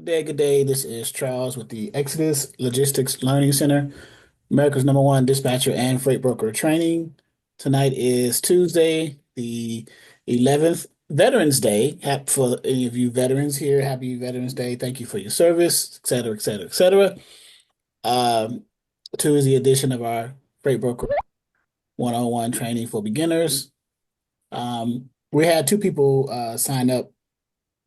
day, good day. This is Charles with the Exodus Logistics Learning Center, America's number one dispatcher and freight broker training. Tonight is Tuesday, the 11th, Veterans Day. For any of you veterans here, happy Veterans Day. Thank you for your service, et cetera, et cetera, et cetera. Um, Tuesday edition of our Freight Broker 101 training for beginners. We had two people sign up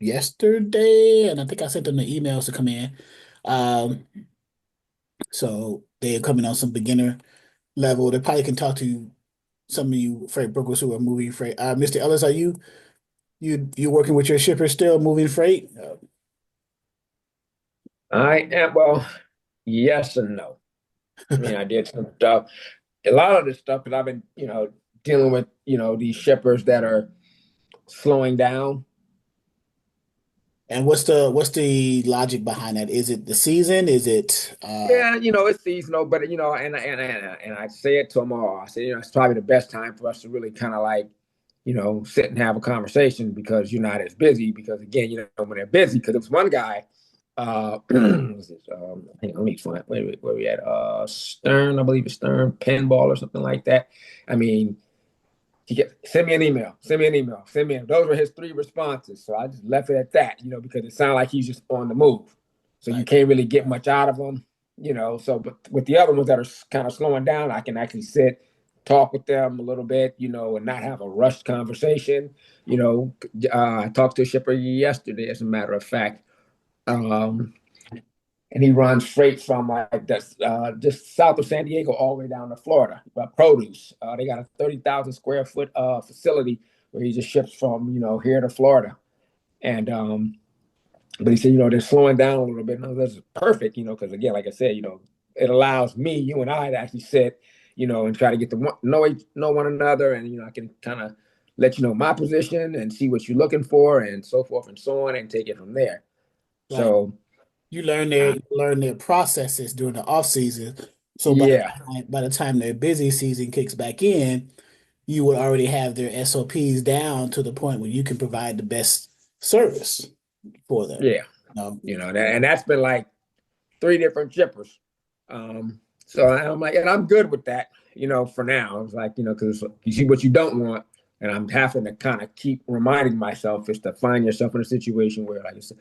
yesterday, and I think I sent them the emails to come in. Um, so they're coming on some beginner level. They probably can talk to some of you freight brokers who are moving freight. Mr. Ellis, are you working with your shipper still moving freight? I am, well, yes and no. I mean, I did some stuff, a lot of this stuff that I've been, dealing with, these shippers that are slowing down. And what's the logic behind that? Is it the season? Is it Yeah, it's seasonal, but and I say it to them all. I say, it's probably the best time for us to really kind of like, sit and have a conversation because you're not as busy. Because again, when they're busy, because it's one guy, hang on, let me find where we at. Stern, I believe it's Stern Pinball or something like that. I mean, send me an email, send me an email, send me. Those were his three responses. So I just left it at that, because it sounded like he's just on the move. So you right? can't really get much out of him, So, but with the other ones that are kind of slowing down, I can actually sit, talk with them a little bit, and not have a rushed conversation. I talked to a shipper yesterday, as a matter of fact. Um, and he runs freight from like that's just south of San Diego all the way down to Florida. Produce. They got a 30,000 square foot facility where he just ships from here to Florida. And but he said they're slowing down a little bit. No, that's perfect. Because again, like I said, it allows me, you and I, to actually sit, and try to get to know one another, and I can kind of let you know my position and see what you're looking for, and so forth and so on, and take it from there. Right. So. You learn their processes during the off season. So Yeah, by the time their busy season kicks back in, you would already have their SOPs down to the point where you can provide the best service for them. yeah, Um, and that's been like three different shippers. So I'm like, and I'm good with that, for now. It's like, because you see what you don't want, and I'm having to kind of keep reminding myself is to find yourself in a situation where, like I said,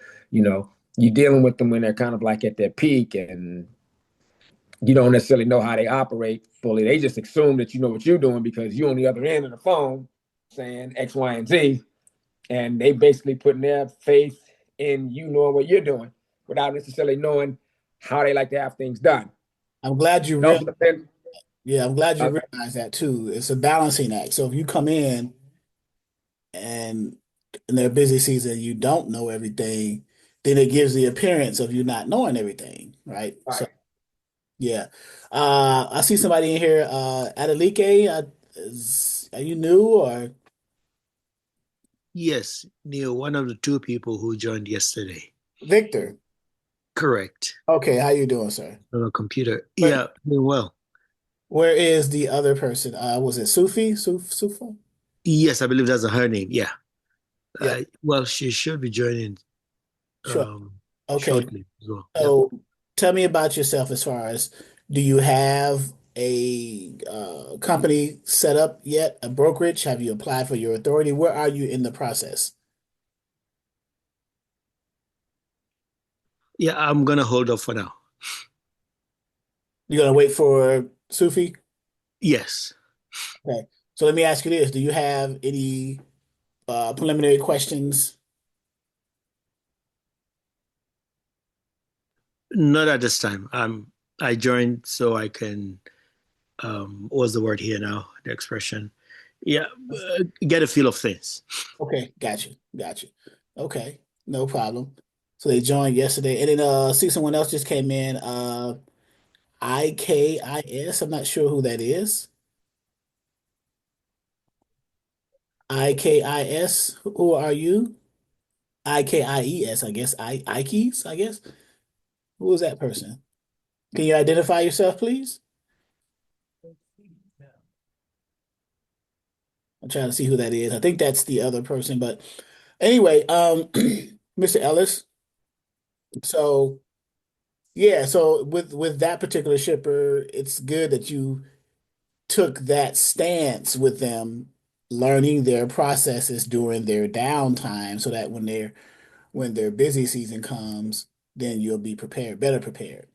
you're dealing with them when they're kind of like at their peak, and you don't necessarily know how they operate fully. They just assume that you know what you're doing because you're on the other end of the phone saying X, Y, and Z, and they basically putting their faith in you knowing what you're doing without necessarily knowing how they like to have things done. I'm glad you It real also depends. Yeah, I'm glad you Uh, realize that too. It's a balancing act. So if you come and in their busy season you don't know everything, then it gives the appearance of you not knowing everything, right? So right. yeah. I see somebody in here, Adelike, are you new or Yes, Neil, one of the two people who joined yesterday. Victor? Correct. Okay, how you doing, sir? On a computer. Where, Yeah, doing well. where is the other person? Was it Sufi? Sufa? Yes, I believe that's her name. Yeah. Yeah, Well, she should be joining sure. Okay. shortly as well. Yep. So tell me about yourself as far as do you have a company set up yet, a brokerage? Have you applied for your authority? Where are you in the process? Yeah, I'm gonna hold off for now. You're gonna wait for Sufi? Yes. Okay. So let me ask you this. Do you have any preliminary questions? Not at this time. I joined so I can what's the word here now? The expression. Yeah, get a feel of things. Okay, got you. Got you. Okay, no problem. So they joined yesterday. And then see someone else just came in. IKIS. I'm not sure who that is. IKIS. Who are you? IKIES, I guess. Ikes, I guess. Who is that person? Can you identify yourself, please? I'm trying to see who that is. I think that's the other person, but anyway, Mr. Ellis, So yeah, so with that particular shipper, it's good that you took that stance with them, learning their processes during their downtime, so that when their busy season comes, then you'll be prepared, better prepared.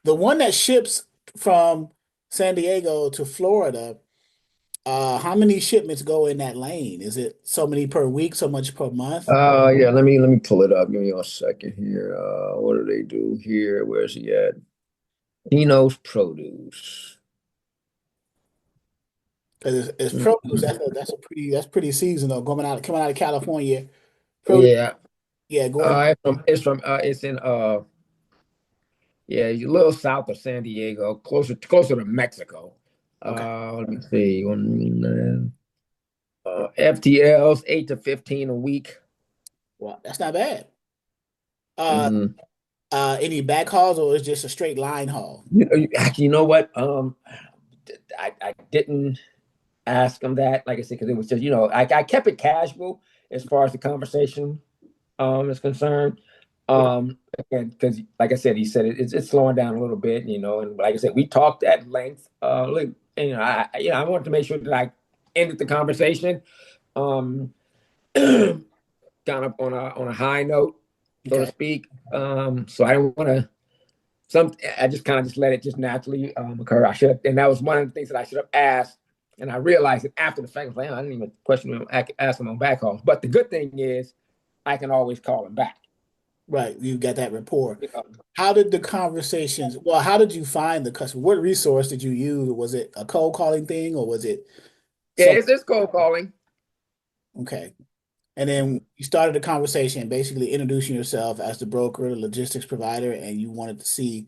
The one that ships from San Diego to Florida, how many shipments go in that lane? Is it so many per week, so much per month? Yeah, let me pull it up. Give me a second here. What do they do here? Where's he at? Dino's Produce. Because it's produce. Mhm. That's pretty seasonal. Coming out of California, produce. Yeah. Yeah, going. It's in yeah, a little south of San Diego, closer to Mexico. Okay, Let me see. FTLs 8 to 15 a week. well, that's not bad. Uh, Hmm. any back hauls or is just a straight line haul? Actually, you know what? I didn't ask him that, like I said, because it was just, I kept it casual as far as the conversation is concerned. Okay, Again, because like I said, he said it's slowing down a little bit, and like I said, we talked at length. I wanted to make sure that I ended the conversation, um, kind of on a high note, so to okay, speak. So I don't want to. I just kind of just let it just naturally occur. I should have, and that was one of the things that I should have asked. And I realized it after the fact. I was like, "Oh, I didn't even question him, ask him on back calls." But the good thing is, I can always call him back. right. You got that rapport. You know? How did the conversations? Well, how did you find the customer? What resource did you use? Was it a cold calling thing or was it Yeah, some? it's cold calling. Okay, and then you started the conversation, basically introducing yourself as the broker, the logistics provider, and you wanted to see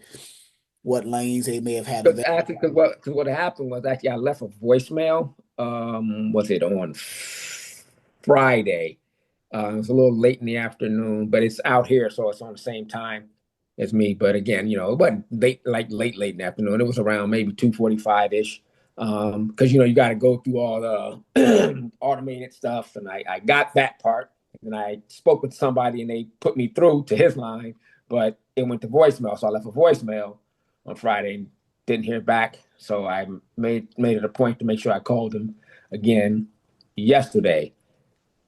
what lanes they may have had Because available. actually, because what happened was actually I left a voicemail. Was it on Friday? It was a little late in the afternoon, but it's out here, so it's on the same time as me. But again, it wasn't late, like late in the afternoon. It was around maybe 2:45 ish. Because you got to go through all the automated stuff, and I got that part, and I spoke with somebody, and they put me through to his line, but it went to voicemail, so I left a voicemail on Friday and didn't hear back. So I made it a point to make sure I called him again yesterday.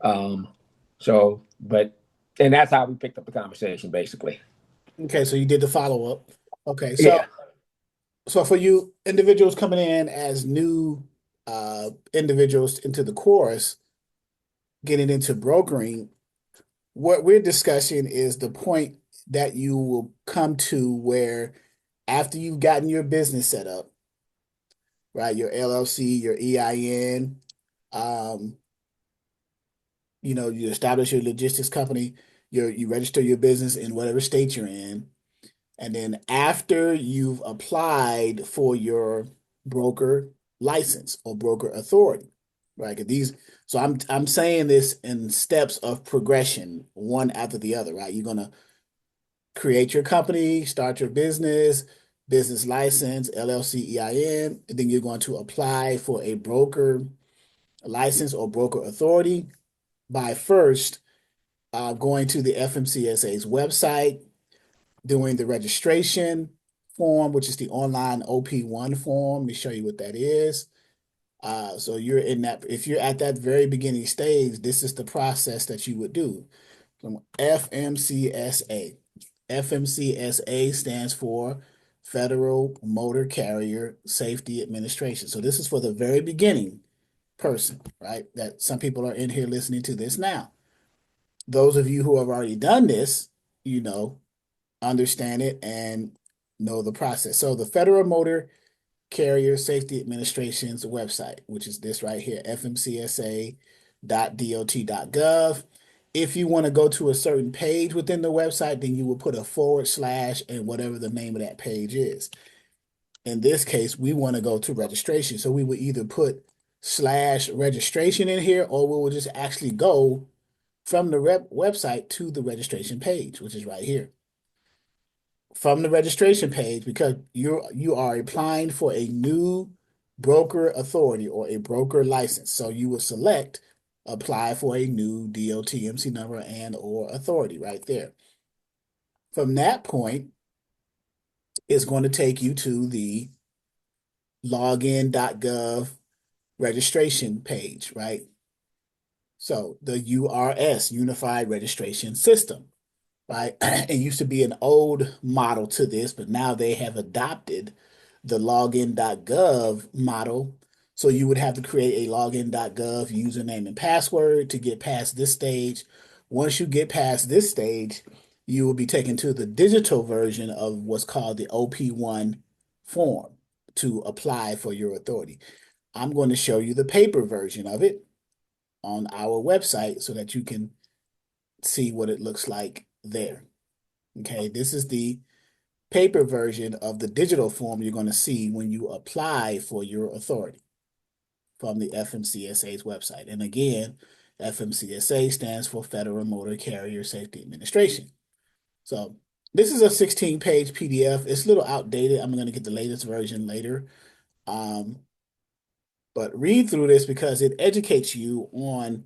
Um, but and that's how we picked up the conversation, basically. Okay, so you did the follow up. Okay, so Yeah. so for you individuals coming in as new individuals into the course, getting into brokering, what we're discussing is the point that you will come to where after you've gotten your business set up, right? Your LLC, your EIN, um, you establish your logistics company, you register your business in whatever state you're in. And then after you've applied for your broker license or broker authority, right? 'Cause so I'm saying this in steps of progression, one after the other, right? You're gonna create your company, start your business license, LLC, EIN, and then you're going to apply for a broker license or broker authority by first going to the FMCSA's website, doing the registration form, which is the online OP1 form. Let me show you what that is. So you're in that, if you're at that very beginning stage, this is the process that you would do. From FMCSA. FMCSA stands for Federal Motor Carrier Safety Administration. So this is for the very beginning person, right? That some people are in here listening to this now. Those of you who have already done this, you know, understand it and know the process. So the Federal Motor Carrier Safety Administration's website, which is this right here, fmcsa.dot.gov. If you want to go to a certain page within the website, then you will put a forward slash and whatever the name of that page is. In this case, we want to go to registration. So we would either put slash registration in here or we will just actually go from the website to the registration page, which is right here. From the registration page, because you are applying for a new broker authority or a broker license. So you will select apply for a new DOT MC number and or authority right there. From that point, it's going to take you to the login.gov registration page, right? So the URS, Unified Registration System, right? It used to be an old model to this, but now they have adopted the login.gov model. So you would have to create a login.gov username and password to get past this stage. Once you get past this stage, you will be taken to the digital version of what's called the OP1 form to apply for your authority. I'm going to show you the paper version of it on our website so that you can see what it looks like there. Okay, this is the paper version of the digital form you're going to see when you apply for your authority from the FMCSA's website. And again, FMCSA stands for Federal Motor Carrier Safety Administration. So this is a 16-page PDF. It's a little outdated. I'm going to get the latest version later. But read through this because it educates you on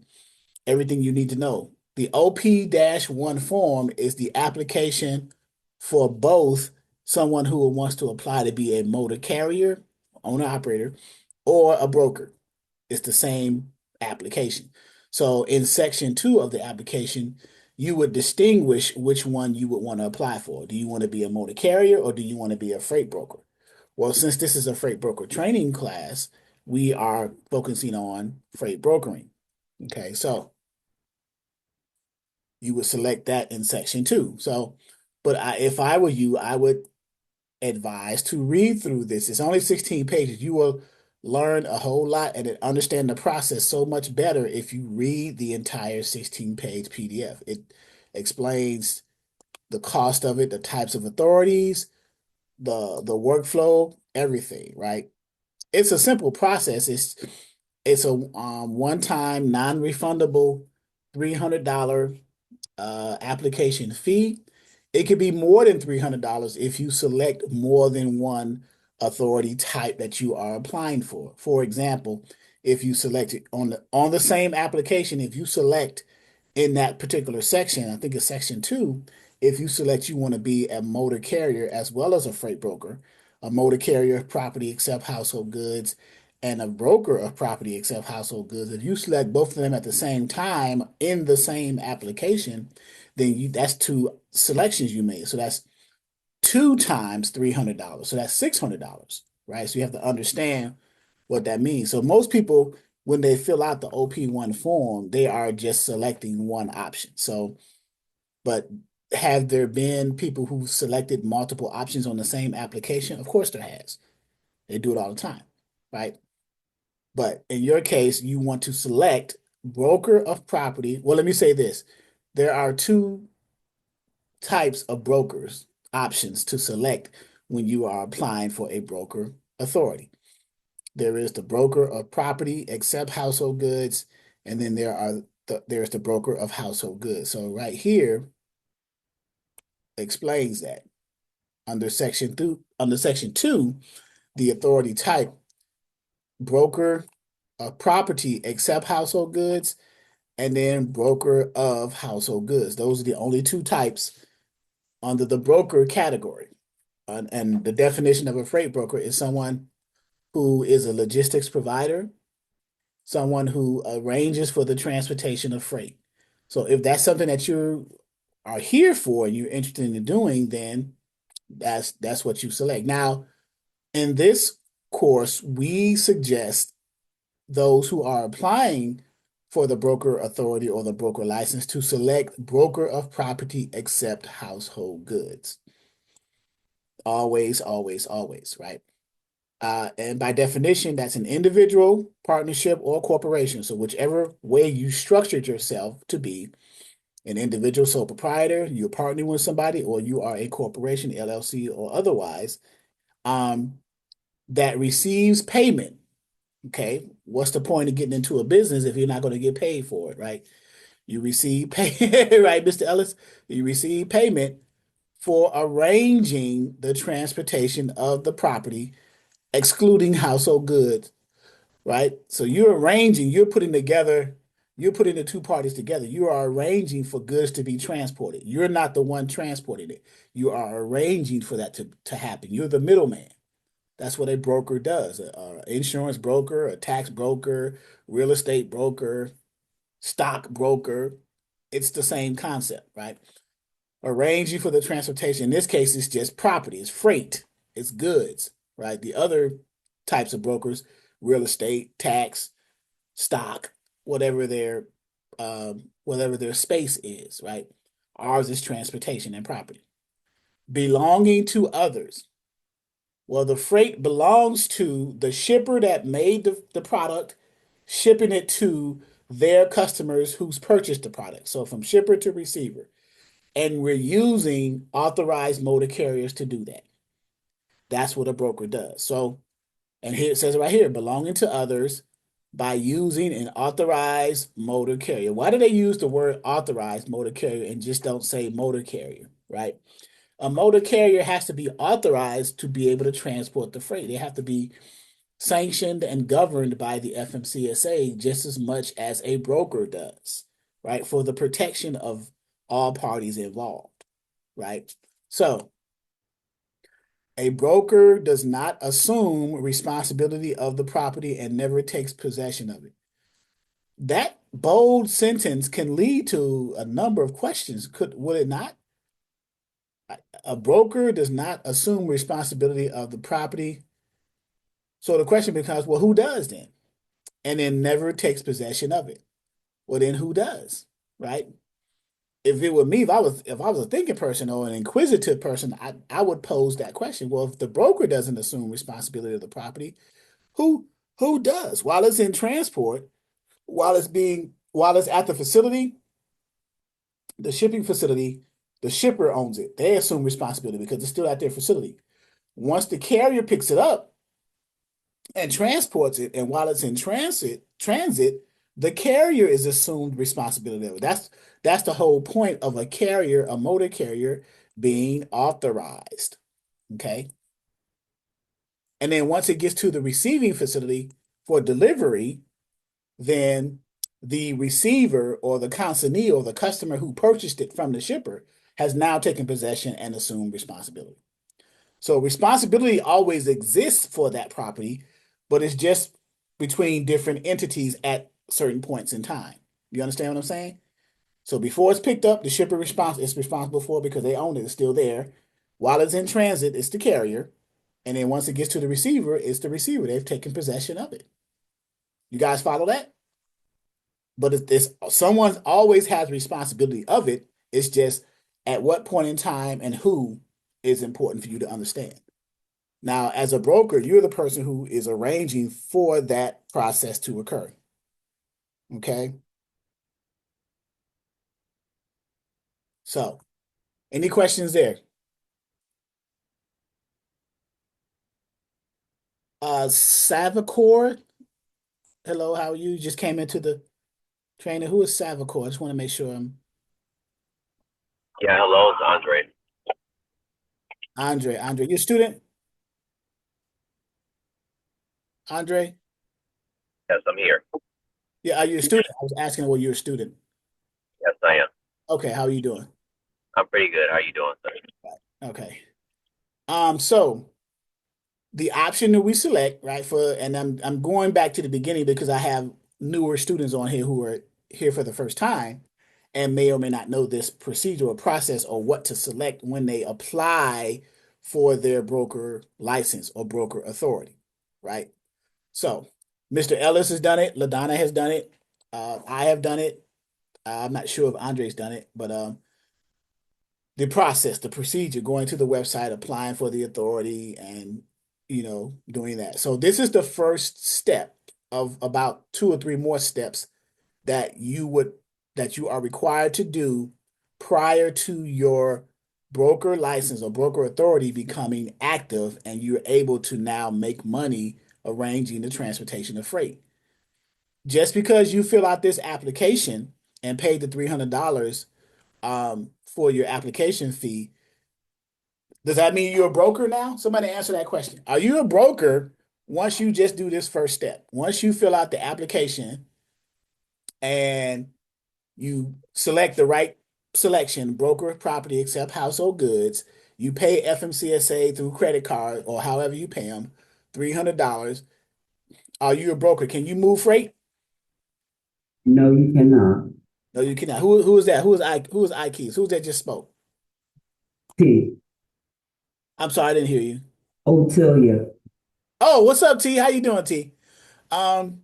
everything you need to know. The OP-1 form is the application for both someone who wants to apply to be a motor carrier, owner operator, or a broker. It's the same application. So in section 2 of the application, you would distinguish which one you would want to apply for. Do you want to be a motor carrier or do you want to be a freight broker? Well, since this is a freight broker training class, we are focusing on freight brokering. Okay, so you would select that in section 2. So, but if I were you, I would advise to read through this. It's only 16 pages. You will learn a whole lot and understand the process so much better if you read the entire 16-page PDF. It explains the cost of it, the types of authorities, the workflow, everything, right? It's a simple process. It's a one-time non-refundable $300 application fee. It could be more than $300 if you select more than one authority type that you are applying for. For example, if you select it on the same application, if you select in that particular section, I think it's section 2, if you select you want to be a motor carrier as well as a freight broker, a motor carrier of property except household goods, and a broker of property except household goods, if you select both of them at the same time in the same application, then that's 2 selections you made. So that's 2 times $300. So that's $600, right? So you have to understand what that means. So most people, when they fill out the OP1 form, they are just selecting one option. So, but have there been people who selected multiple options on the same application? Of course there has. They do it all the time, right? But in your case, you want to select broker of property. Well, let me say this. There are 2 types of brokers options to select when you are applying for a broker authority. There is the broker of property except household goods, and then there's the broker of household goods. So right here explains that under section 2, the authority type, broker of property except household goods, and then broker of household goods. Those are the only 2 types under the broker category. And the definition of a freight broker is someone who is a logistics provider, someone who arranges for the transportation of freight. So if that's something that you are here for and you're interested in doing, then that's what you select. Now, in this course, we suggest those who are applying for the broker authority or the broker license to select broker of property except household goods. Always, always, always, right? And by definition, that's an individual, partnership, or corporation. So whichever way you structured yourself to be an individual sole proprietor, you're partnering with somebody, or you are a corporation, LLC, or otherwise, that receives payment. Okay, what's the point of getting into a business if you're not going to get paid for it, right? You receive pay, right, Mr. Ellis? You receive payment for arranging the transportation of the property, excluding household goods, right? So you're putting together You're putting the two parties together. You are arranging for goods to be transported. You're not the one transporting it. You are arranging for that to happen. You're the middleman. That's what a broker does. A insurance broker, a tax broker, real estate broker, stock broker. It's the same concept, right? Arranging for the transportation. In this case, it's just property, it's freight, it's goods, right? The other types of brokers, real estate, tax, stock, whatever their space is, right? Ours is transportation and property. Belonging to others. Well, the freight belongs to the shipper that made the product, shipping it to their customers who's purchased the product. So from shipper to receiver. And we're using authorized motor carriers to do that. That's what a broker does. So, and here it says right here, belonging to others by using an authorized motor carrier. Why do they use the word authorized motor carrier and just don't say motor carrier, right? A motor carrier has to be authorized to be able to transport the freight. They have to be sanctioned and governed by the FMCSA just as much as a broker does, right? For the protection of all parties involved, right? So a broker does not assume responsibility of the property and never takes possession of it. That bold sentence can lead to a number of questions, would it not? A broker does not assume responsibility of the property. So the question becomes, well, who does then? And then never takes possession of it. Well, then who does? Right? If it were me, if I was a thinking person or an inquisitive person, I would pose that question. Well, if the broker doesn't assume responsibility of the property, who who does? While it's in transport, while it's at the facility, the shipping facility, the shipper owns it. They assume responsibility because it's still at their facility. Once the carrier picks it up and transports it, and while it's in transit, the carrier is assumed responsibility of it. That's the whole point of a carrier, a motor carrier being authorized. Okay. And then once it gets to the receiving facility for delivery, then the receiver or the consignee or the customer who purchased it from the shipper has now taken possession and assumed responsibility. So responsibility always exists for that property, but it's just between different entities at certain points in time. You understand what I'm saying? So before it's picked up, the shipper is responsible for it because they own it. It's still there. While it's in transit, it's the carrier. And then once it gets to the receiver, it's the receiver. They've taken possession of it. You guys follow that? But it's someone always has responsibility of it. It's just at what point in time and who is important for you to understand. Now, as a broker, you're the person who is arranging for that process to occur. Okay. So, any questions there? Savacor. Hello, how are you? You just came into the training. Who is Savacor? I just want to make sure I'm Yeah, hello, it's Andre. Andre. Andre, you a student? Andre? Yes, I'm here. Yeah, are you a student? I was asking whether you're a student. Yes, I am. Okay, how are you doing? I'm pretty good. How you doing, sir? Okay. So the option that we select, right, and I'm going back to the beginning because I have newer students on here who are here for the first time and may or may not know this procedure or process or what to select when they apply for their broker license or broker authority, right? So Mr. Ellis has done it, LaDonna has done it, I have done it. I'm not sure if Andre's done it, but the process, the procedure, going to the website, applying for the authority, and doing that. So this is the first step of about two or three more steps that you are required to do prior to your broker license or broker authority becoming active, and you're able to now make money arranging the transportation of freight. Just because you fill out this application and pay the $300 for your application fee, does that mean you're a broker now? Somebody answer that question. Are you a broker once you just do this first step? Once you fill out the application and you select the right selection, broker, property, except household goods. You pay FMCSA through credit card or however you pay them, $300. Are you a broker? Can you move freight? No, you cannot. No, you cannot. Who is that? Who is IKEys? Who's that just spoke? T. I'm sorry, I didn't hear you. Otilia. Oh, what's up, T? How you doing, T? Um,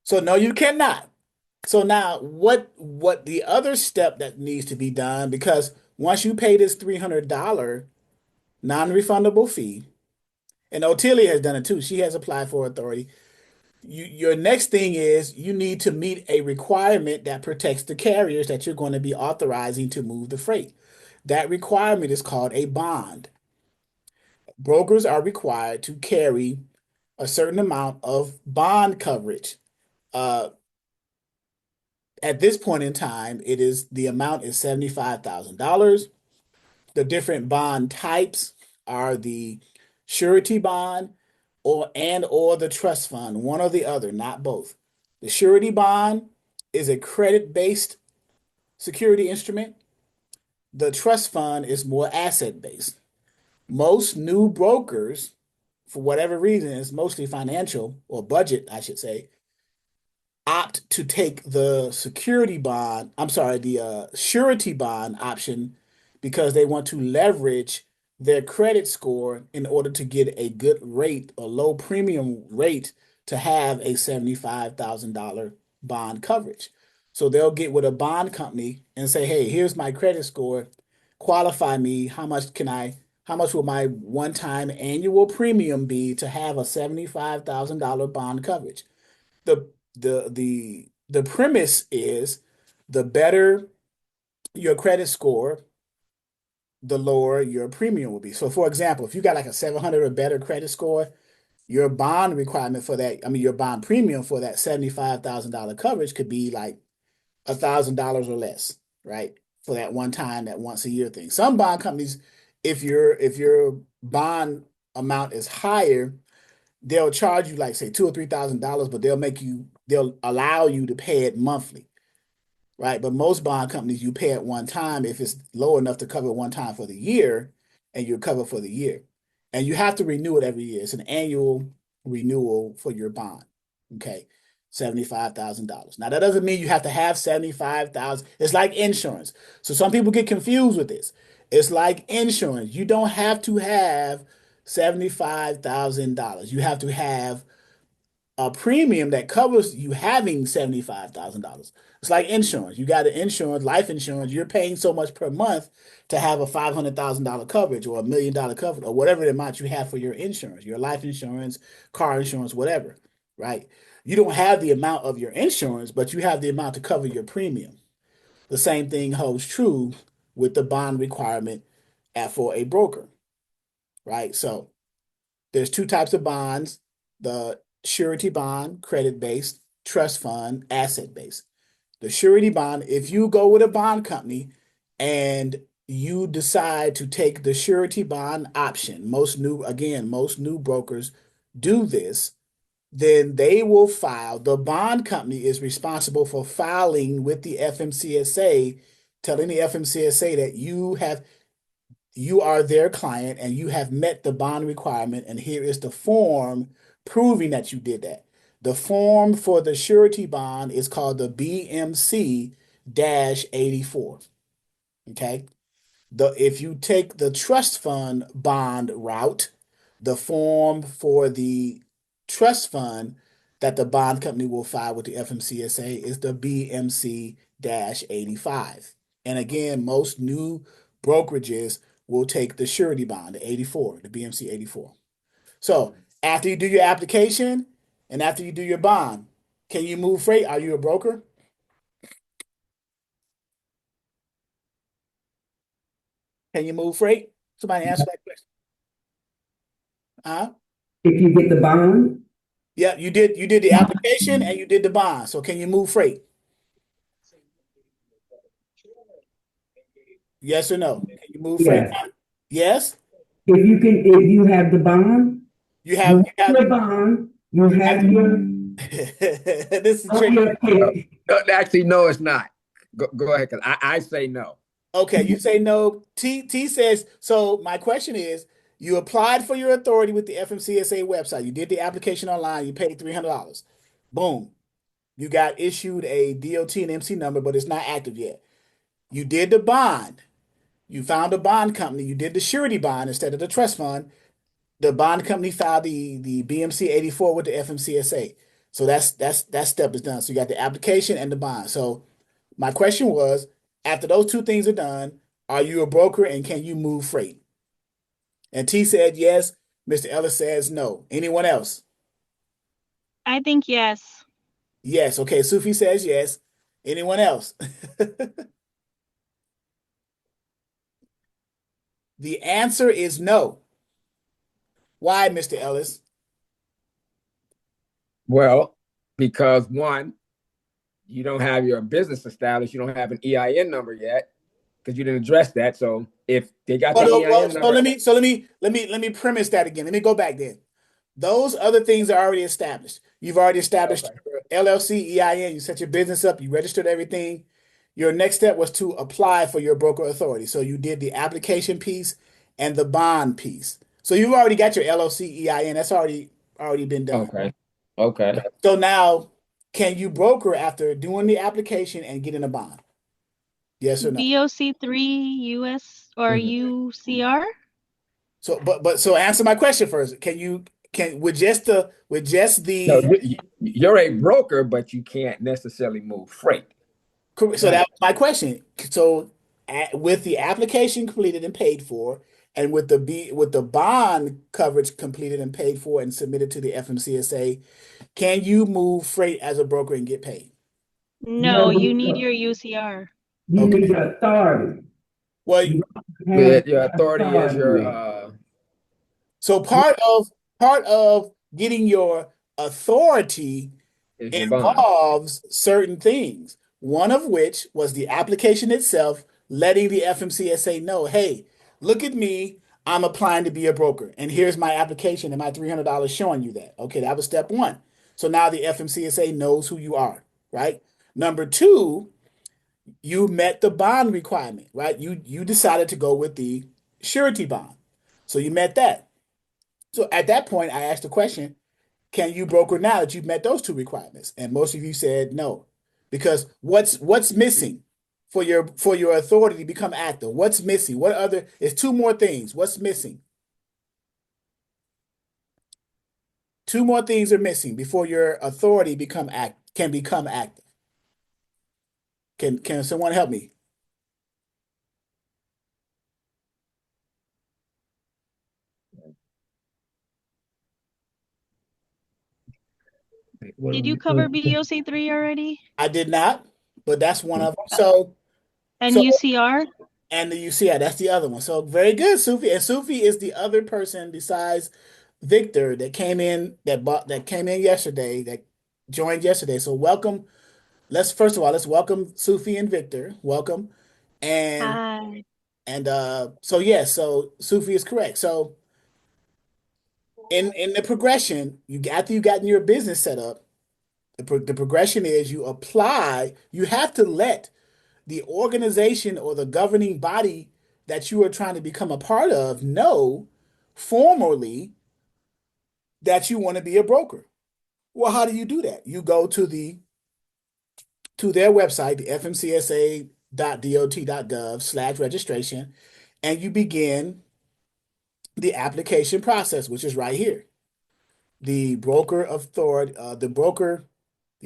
so no, you cannot. So now what the other step that needs to be done, because once you pay this $300 non-refundable fee, and Otilia has done it too. She has applied for authority. Your next thing is you need to meet a requirement that protects the carriers that you're going to be authorizing to move the freight. That requirement is called a bond. Brokers are required to carry a certain amount of bond coverage. Uh, at this point in time, the amount is $75,000. The different bond types are the surety bond or the trust fund, one or the other, not both. The surety bond is a credit-based security instrument. The trust fund is more asset-based. Most new brokers, for whatever reason, it's mostly financial or budget, I should say, opt to take the surety bond option because they want to leverage their credit score in order to get a good rate, a low premium rate to have a $75,000 bond coverage. So they'll get with a bond company and say, hey, here's my credit score, qualify me. How much will my one-time annual premium be to have a $75,000 bond coverage? The premise is the better your credit score, the lower your premium will be. So for example, if you got like a 700 or better credit score, your bond requirement for that, I mean your bond premium for that $75,000 coverage could be like $1,000 or less, right? For that one time, that once a year thing. Some bond companies, if your bond amount is higher, they'll charge you like say $2,000 or $3,000, but they'll allow you to pay it monthly, right? But most bond companies you pay at one time if it's low enough to cover one time for the year, and you're covered for the year. And you have to renew it every year. It's an annual renewal for your bond. Okay. $75,000. Now that doesn't mean you have to have 75,000. It's like insurance. So some people get confused with this. It's like insurance. You don't have to have $75,000. You have to have a premium that covers you having $75,000. It's like insurance. You got an insurance, life insurance. You're paying so much per month to have a $500,000 coverage or $1 million coverage or whatever the amount you have for your insurance, your life insurance, car insurance, whatever, right? You don't have the amount of your insurance, but you have the amount to cover your premium. The same thing holds true with the bond requirement for a broker, right? So there's two types of bonds: the surety bond, credit based, trust fund, asset based. The surety bond, if you go with a bond company and you decide to take the surety bond option, most new brokers do this, then they will file. The bond company is responsible for filing with the FMCSA, telling the FMCSA that you are their client and you have met the bond requirement, and here is the form proving that you did that. The form for the surety bond is called the BMC-84. Okay. If you take the trust fund bond route, the form for the trust fund that the bond company will file with the FMCSA is the BMC-85. And again, most new brokerages will take the surety bond, the 84, the BMC 84. So after you do your application and after you do your bond, can you move freight? Are you a broker? Can you move freight? Somebody answer that question. Huh? If you get the bond, Yeah, you did the application and you did the bond. So can you move freight? Yes or no? Can you move freight? yes. Yes. If you have the bond, You you have have you have your bond, you you have have your This is Oh, tricky. yeah, okay. Actually, no, it's not. Go ahead, because I say no. Okay, you say no. T says, so my question is, you applied for your authority with the FMCSA website. You did the application online, you paid $300. Boom. You got issued a DOT and MC number, but it's not active yet. You did the bond. You found a bond company. You did the surety bond instead of the trust fund. The bond company filed the BMC 84 with the FMCSA. So that step is done. So you got the application and the bond. So my question was, after those two things are done, are you a broker and can you move freight? And T said yes. Mr. Ellis says no. Anyone else? I think yes. Yes. Okay. Sufi says yes. Anyone else? The answer is no. Why, Mr. Ellis? Well, because one, you don't have your business established, you don't have an EIN number yet because you didn't address that. So if they got Oh, the no, well, EIN number, let me premise that again. Let me go back then. Those other things are already established. You've already established okay, your LLC, EIN, you set your business up, you registered everything. Your next step was to apply for your broker authority. So you did the application piece and the bond piece. So you've already got your LLC, EIN. That's already been done. okay, okay. So now, can you broker after doing the application and getting a bond? Yes or no? BOC3 US or Mhm. UCR? So, so answer my question first. Can with just No, the you're a broker, but you can't necessarily move freight. so Right. that was my question. So with the application completed and paid for, and with the bond coverage completed and paid for and submitted to the FMCSA, can you move freight as a broker and get paid? No, No, you need because your UCR. you Okay. need your authority. Well, You have Your authority is authority your there. so part of getting your authority is your bond. involves certain things, one of which was the application itself, letting the FMCSA know, hey, look at me, I'm applying to be a broker, and here's my application and my $300 showing you that. Okay, that was step one. So now the FMCSA knows who you are, right? Number two, you met the bond requirement, right? You decided to go with the surety bond. So you met that. So at that point, I asked the question, can you broker now that you've met those two requirements? And most of you said no. Because what's missing for your authority to become active? What's missing? What other it's two more things. What's missing? Two more things are missing before your authority can become active. Can someone help me? Did you cover BOC3 already? I did not, but that's one of them. And So UCR? and the UCI, that's the other one. So very good, Sufi. And Sufi is the other person besides Victor that came in yesterday, that joined yesterday. So welcome. Let's welcome Sufi and Victor. Welcome. And Hi. so yes, so Sufi is correct. So in the progression, after you gotten your business set up, the progression is you apply, you have to let the organization or the governing body that you are trying to become a part of know formally that you want to be a broker. Well, how do you do that? You go to their website, the fmcsa.dot.gov/registration, and you begin the application process, which is right here. The broker authority, the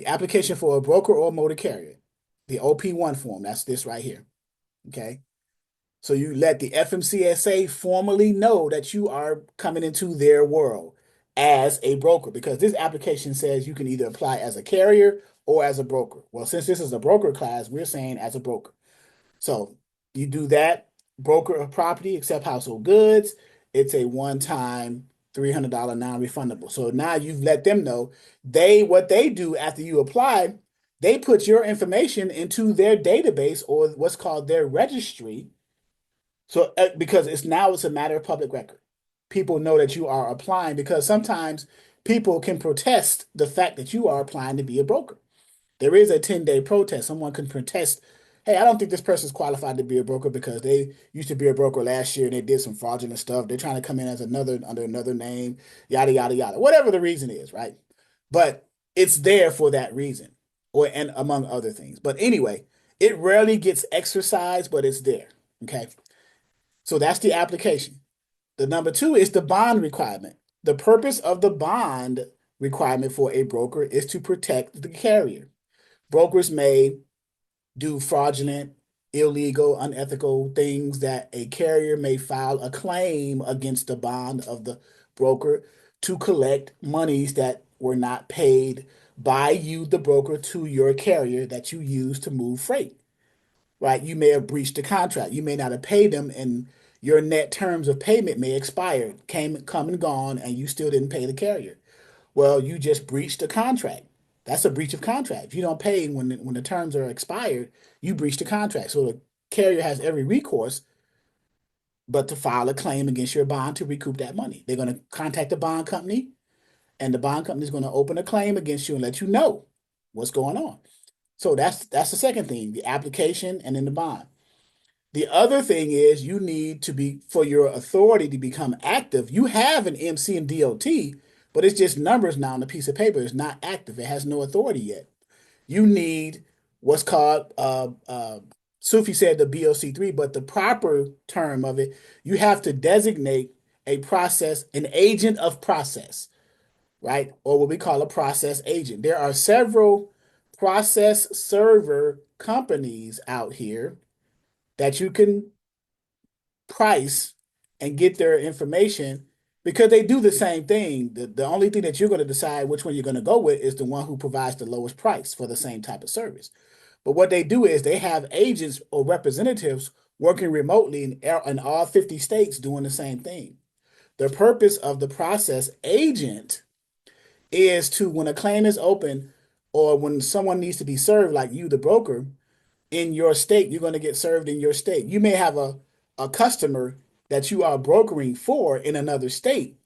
application for a broker or motor carrier, the OP1 form. That's this right here. Okay. So you let the FMCSA formally know that you are coming into their world as a broker, because this application says you can either apply as a carrier or as a broker. Well, since this is a broker class, we're saying as a broker. So you do that, broker of property, accept household goods. It's a one-time $300 non-refundable. So now you've let them know what they do after you apply, they put your information into their database or what's called their registry. So because it's a matter of public record. People know that you are applying because sometimes people can protest the fact that you are applying to be a broker. There is a 10-day protest. Someone can protest, hey, I don't think this person's qualified to be a broker because they used to be a broker last year and they did some fraudulent stuff. They're trying to come in as under another name, yada, yada, yada, whatever the reason is, right? But it's there for that reason, and among other things. But anyway, it rarely gets exercised, but it's there. Okay. So that's the application. The number two is the bond requirement. The purpose of the bond requirement for a broker is to protect the carrier. Brokers may do fraudulent, illegal, unethical things that a carrier may file a claim against the bond of the broker to collect monies that were not paid by you, the broker, to your carrier that you use to move freight, right? You may have breached the contract. You may not have paid them, and your net terms of payment may expire, come and gone, and you still didn't pay the carrier. Well, you just breached the contract. That's a breach of contract. If you don't pay when the terms are expired, you breach the contract. So the carrier has every recourse but to file a claim against your bond to recoup that money. They're going to contact the bond company, and the bond company is going to open a claim against you and let you know what's going on. So that's the second thing, the application and then the bond. The other thing is you need to be, for your authority to become active, you have an MC and DOT, but it's just numbers now on a piece of paper. It's not active. It has no authority yet. You need what's called, Sufi said the BOC3, but the proper term of it, you have to designate a process, an agent of process, right? Or what we call a process agent. There are several process server companies out here that you can price and get their information because they do the same thing. The only thing that you're going to decide which one you're going to go with is the one who provides the lowest price for the same type of service. But what they do is they have agents or representatives working remotely in all 50 states doing the same thing. The purpose of the process agent is to, when a claim is open or when someone needs to be served, like you, the broker, in your state, you're going to get served in your state. You may have a customer that you are brokering for in another state,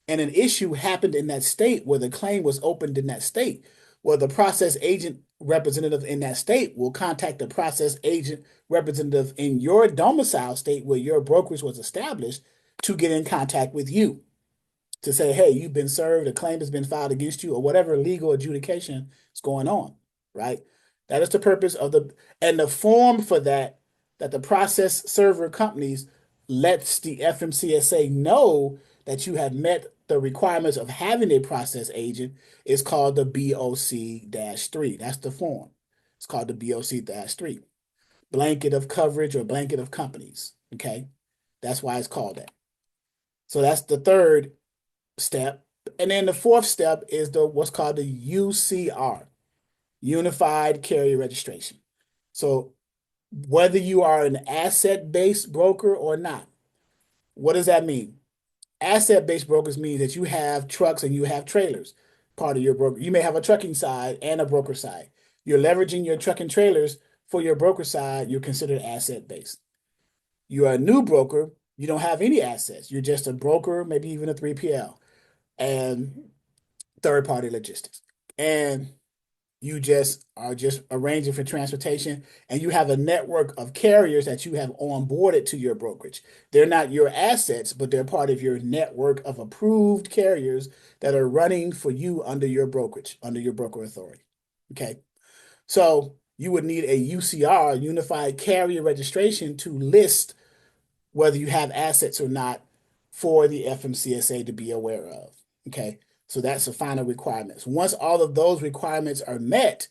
and an issue happened in that state where the claim was opened in that state. Well, the process agent representative in that state will contact the process agent representative in your domicile state where your brokerage was established to get in contact with you to say, hey, you've been served, a claim has been filed against you, or whatever legal adjudication is going on, right? That is the purpose of and the form for that the process server companies lets the FMCSA know that you have met the requirements of having a process agent is called the BOC-3. That's the form. It's called the BOC-3. Blanket of coverage or blanket of companies, okay? That's why it's called that. So that's the third step. And then the fourth step is what's called the UCR, Unified Carrier Registration. So whether you are an asset-based broker or not, what does that mean? Asset-based brokers means that you have trucks and you have trailers, part of your broker. You may have a trucking side and a broker side. You're leveraging your truck and trailers for your broker side, you're considered asset-based. You're a new broker, you don't have any assets. You're just a broker, maybe even a 3PL and third-party logistics. And you just are just arranging for transportation, and you have a network of carriers that you have onboarded to your brokerage. They're not your assets, but they're part of your network of approved carriers that are running for you under your brokerage, under your broker authority. Okay. So you would need a UCR, Unified Carrier Registration, to list whether you have assets or not for the FMCSA to be aware of. Okay. So that's the final requirements. Once all of those requirements are met,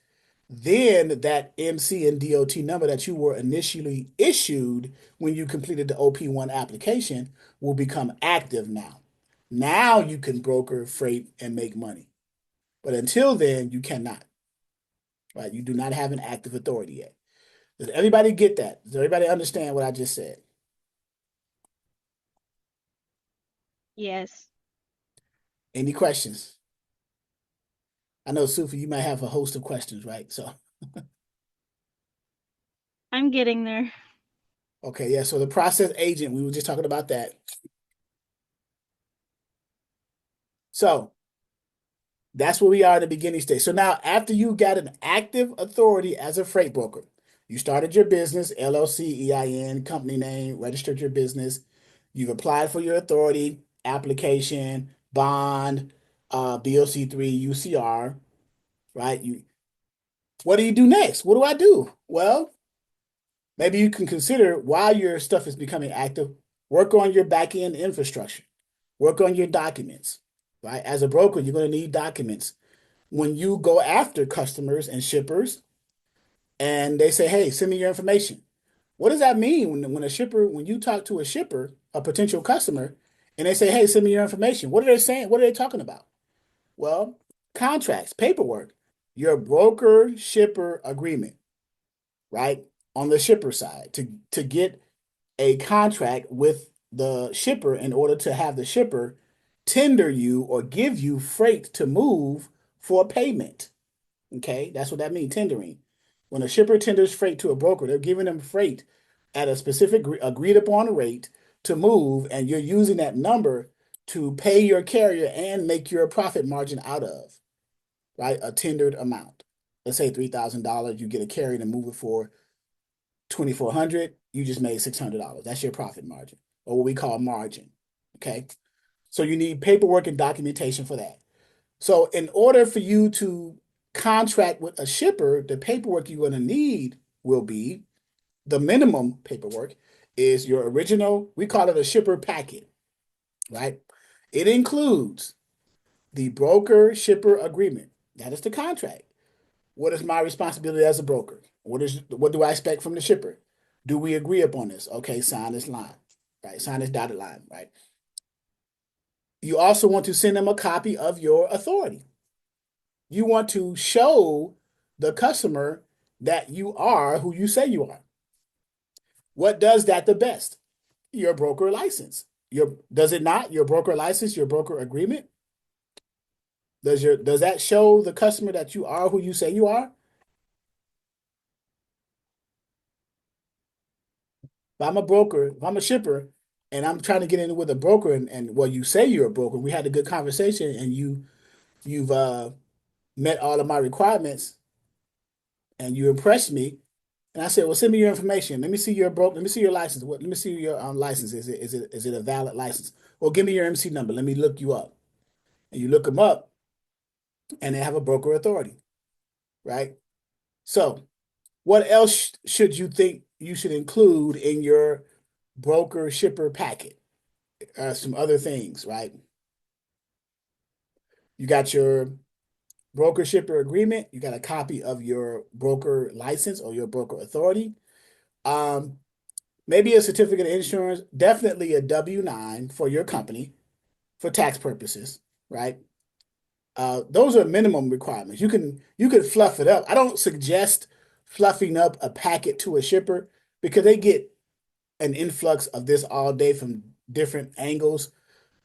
then that MC and DOT number that you were initially issued when you completed the OP1 application will become active now. Now you can broker freight and make money. But until then, you cannot. Right? You do not have an active authority yet. Does everybody get that? Does everybody understand what I just said? Yes. Any questions? I know, Sufi, you might have a host of questions, right? So, I'm getting there. okay, yeah. So the process agent, we were just talking about that. So That's where we are in the beginning stage. So now, after you got an active authority as a freight broker, you started your business, LLC, EIN, company name, registered your business. You've applied for your authority, application, bond, BOC3, UCR, right? What do you do next? What do I do? Well, maybe you can consider while your stuff is becoming active, work on your back end infrastructure, work on your documents, right? As a broker, you're going to need documents when you go after customers and shippers and they say, hey, send me your information. What does that mean when you talk to a shipper, a potential customer, and they say, hey, send me your information? What are they saying? What are they talking about? Well, contracts, paperwork, your broker shipper agreement, right? On the shipper side to get a contract with the shipper in order to have the shipper tender you or give you freight to move for payment. Okay, that's what that means, tendering. When a shipper tenders freight to a broker, they're giving them freight at a specific agreed upon rate to move, and you're using that number to pay your carrier and make your profit margin out of, right? A tendered amount. Let's say $3,000, you get a carrier to move it for 2,400, you just made $600. That's your profit margin, or what we call margin. Okay. So you need paperwork and documentation for that. So in order for you to contract with a shipper, the paperwork you're going to need will be the minimum paperwork is your original, we call it a shipper packet, right? It includes the broker shipper agreement. That is the contract. What is my responsibility as a broker? What do I expect from the shipper? Do we agree upon this? Okay, sign this line, right? Sign this dotted line, right? You also want to send them a copy of your authority. You want to show the customer that you are who you say you are. What does that the best? Your broker license. Does it not? Your broker license, your broker agreement? Does that show the customer that you are who you say you are? If I'm a broker, if I'm a shipper, and I'm trying to get in with a broker, and well, you say you're a broker, we had a good conversation, and you've met all of my requirements, and you impressed me, and I said, well, send me your information. Let me see your broker. Let me see your license. Let me see your license. Is it a valid license? Well, give me your MC number. Let me look you up. And you look them up, and they have a broker authority, right? So, what else should you think you should include in your broker shipper packet? Some other things, right? You got your broker shipper agreement. You got a copy of your broker license or your broker authority. Um, Maybe a certificate of insurance, definitely a W-9 for your company for tax purposes, right? Those are minimum requirements. You could fluff it up. I don't suggest fluffing up a packet to a shipper because they get an influx of this all day from different angles.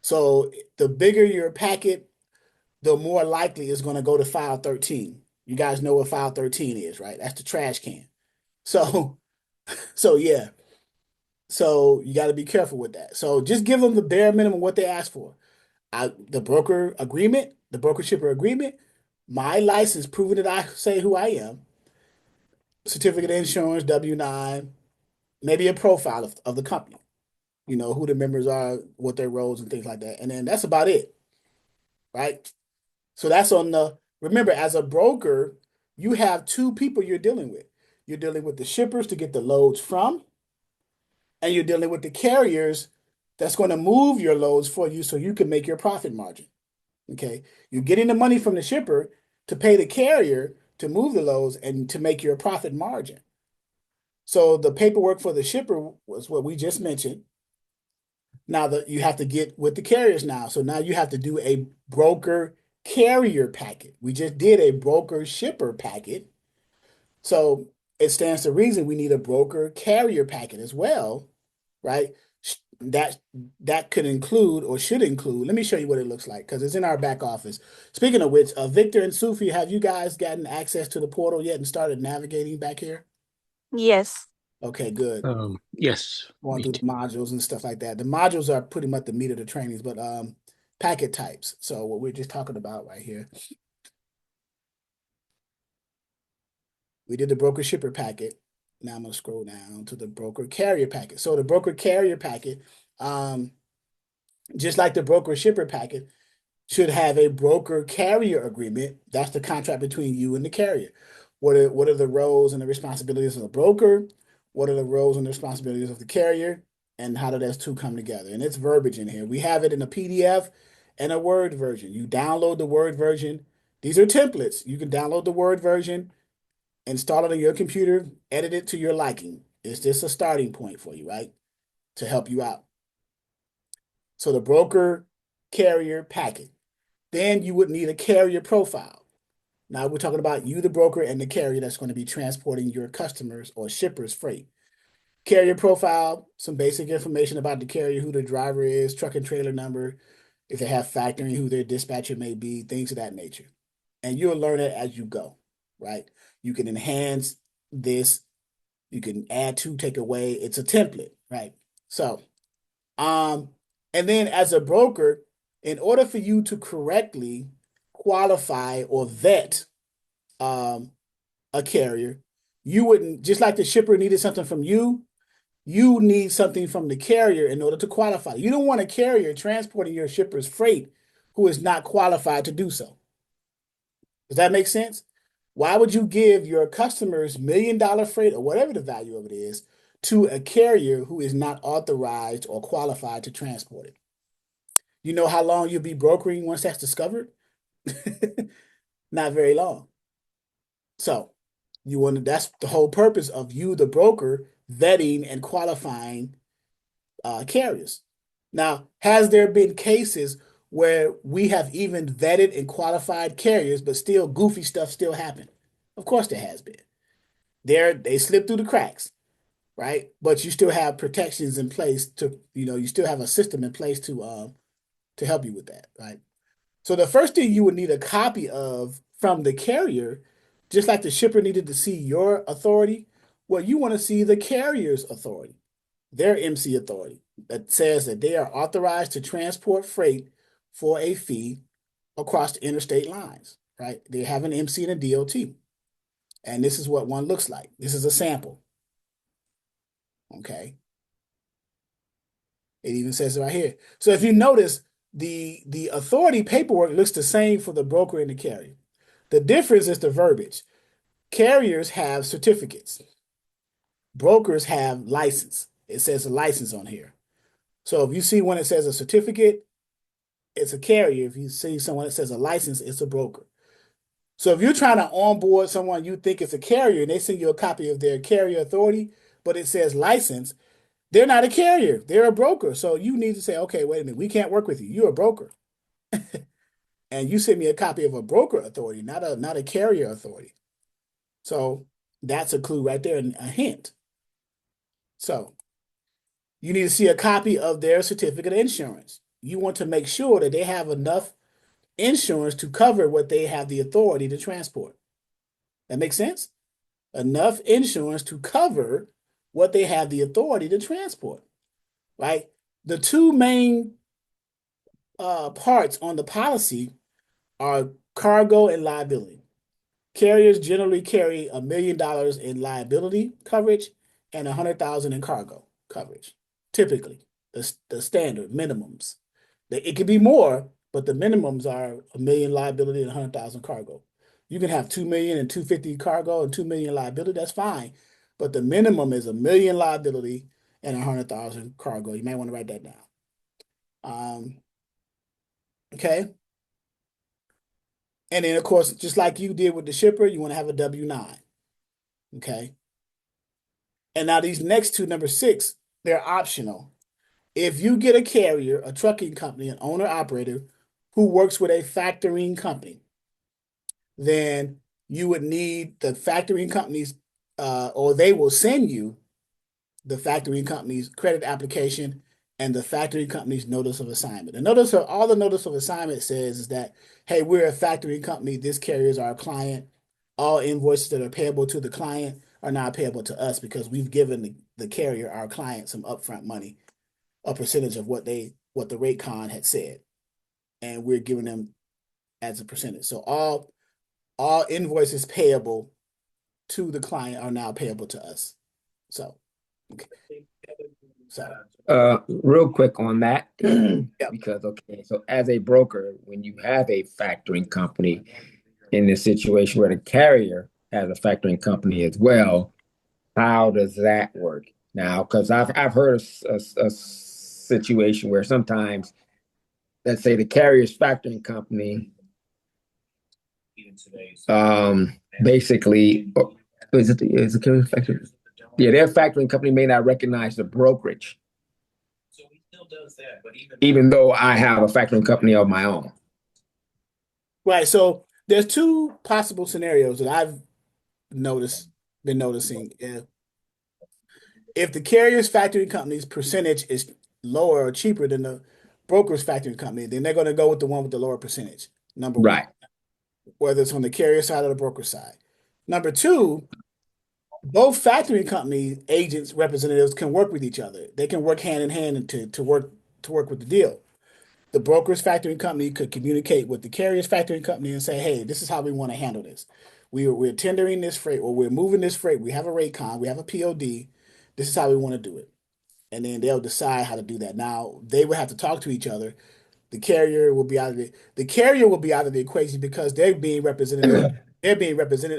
So the bigger your packet, the more likely it's going to go to file 13. You guys know what file 13 is, right? That's the trash can. So so yeah. So you got to be careful with that. So just give them the bare minimum what they ask for. The broker agreement, the broker shipper agreement, my license proving that I say who I am, certificate of insurance, W-9, maybe a profile of the company, who the members are, what their roles and things like that. And then that's about it, right? So that's remember, as a broker, you have two people you're dealing with. You're dealing with the shippers to get the loads from, and you're dealing with the carriers that's going to move your loads for you so you can make your profit margin. Okay. You're getting the money from the shipper to pay the carrier to move the loads and to make your profit margin. So the paperwork for the shipper was what we just mentioned. Now that you have to get with the carriers now. So now you have to do a broker carrier packet. We just did a broker shipper packet. So it stands to reason we need a broker carrier packet as well, right? That that could include or should include. Let me show you what it looks like because it's in our back office. Speaking of which, Victor and Sufi, have you guys gotten access to the portal yet and started navigating back here? Yes. Okay, good. Yes, Going me through the too. modules and stuff like that. The modules are pretty much the meat of the trainings, but packet types. So what we're just talking about right here. We did the broker shipper packet. Now I'm going to scroll down to the broker carrier packet. So the broker carrier packet, just like the broker shipper packet, should have a broker carrier agreement. That's the contract between you and the carrier. What are the roles and the responsibilities of the broker? What are the roles and the responsibilities of the carrier? And how do those two come together? And it's verbiage in here. We have it in a PDF and a Word version. You download the Word version. These are templates. You can download the Word version, install it on your computer, edit it to your liking. It's just a starting point for you, right? To help you out. So the broker carrier packet. Then you would need a carrier profile. Now we're talking about you, the broker, and the carrier that's going to be transporting your customers or shippers' freight. Carrier profile, some basic information about the carrier, who the driver is, truck and trailer number, if they have factoring, who their dispatcher may be, things of that nature. And you'll learn it as you go, right? You can enhance this, you can add to, take away. It's a template, right? So, and then as a broker, in order for you to correctly qualify or vet a carrier, you wouldn't, just like the shipper needed something from you, you need something from the carrier in order to qualify. You don't want a carrier transporting your shipper's freight who is not qualified to do so. Does that make sense? Why would you give your customers $1 million freight or whatever the value of it is to a carrier who is not authorized or qualified to transport it? You know how long you'll be brokering once that's discovered? Not very long. So that's the whole purpose of you, the broker, vetting and qualifying carriers. Now, has there been cases where we have even vetted and qualified carriers, but still goofy stuff still happened? Of course there has been. They slip through the cracks, right? But you still have protections in place you still have a system in place to help you with that, right? So the first thing you would need a copy of from the carrier, just like the shipper needed to see your authority, well, you want to see the carrier's authority, their MC authority, that says that they are authorized to transport freight for a fee across the interstate lines, right? They have an MC and a DOT. And this is what one looks like. This is a sample. Okay. It even says it right here. So if you notice, the authority paperwork looks the same for the broker and the carrier. The difference is the verbiage. Carriers have certificates. Brokers have license. It says a license on here. So if you see one that says a certificate, it's a carrier. If you see someone that says a license, it's a broker. So if you're trying to onboard someone you think is a carrier and they send you a copy of their carrier authority, but it says license, they're not a carrier. They're a broker. So you need to say, okay, wait a minute, we can't work with you. You're a broker. And you send me a copy of a broker authority, not a carrier authority. So that's a clue right there and a hint. So you need to see a copy of their certificate of insurance. You want to make sure that they have enough insurance to cover what they have the authority to transport. That makes sense? Enough insurance to cover what they have the authority to transport, right? The two main parts on the policy are cargo and liability. Carriers generally carry $1 million in liability coverage and 100,000 in cargo coverage. Typically, the standard minimums. It could be more, but the minimums are $1 million liability and 100,000 cargo. You can have 2 million and 250 cargo and 2 million liability. That's fine, but the minimum is $1 million liability and 100,000 cargo. You might want to write that down. Okay. And then, of course, just like you did with the shipper, you want to have a W-9. Okay. And now these next two, number 6, they're optional. If you get a carrier, a trucking company, an owner-operator who works with a factoring company, then you would need the factoring companies, or they will send you the factoring company's credit application and the factoring company's notice of assignment. All the notice of assignment says is that, hey, we're a factoring company. This carrier is our client. All invoices that are payable to the client are not payable to us because we've given the carrier, our client, some upfront money, a percentage of what the rate con had said. and we're giving them as a percentage. So all invoices payable to the client are now payable to us. So, okay. Real quick on that, Yep. because okay, so as a broker, when you have a factoring company in this situation where the carrier has a factoring company as well, how does that work now? Because I've heard a situation where sometimes, let's say the carrier's factoring company, basically, is it carrier factoring? Yeah, their factoring company may not recognize the brokerage, even though I have a factoring company of my own. Right. So there's two possible scenarios that I've been noticing. If the carrier's factoring company's percentage is lower or cheaper than the broker's factoring company, then they're going to go with the one with the lower percentage, number one, Right. whether it's on the carrier side or the broker side. Number two, both factoring company agents representatives can work with each other. They can work hand in hand to work with the deal. The broker's factoring company could communicate with the carrier's factoring company and say, "Hey, this is how we want to handle this. We're tendering this freight, or we're moving this freight. We have a rate con, we have a POD. This is how we want to do it." And then they'll decide how to do that. Now they will have to talk to each other. The carrier will be out of the equation because they're being represented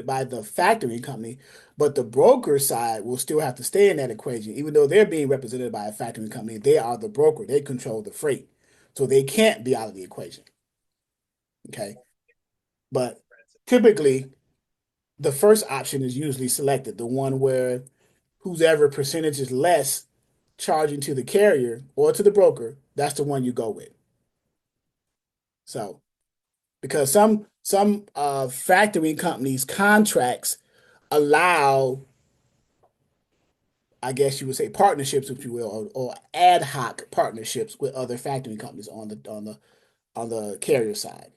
by the factoring company, but the broker side will still have to stay in that equation. Even though they're being represented by a factoring company, they are the broker. They control the freight. So they can't be out of the equation. Okay. But typically the first option is usually selected, the one where whoever percentage is less charging to the carrier or to the broker, that's the one you go with. So because some factoring companies contracts allow, I guess you would say, partnerships, if you will, or ad hoc partnerships with other factoring companies on the carrier side.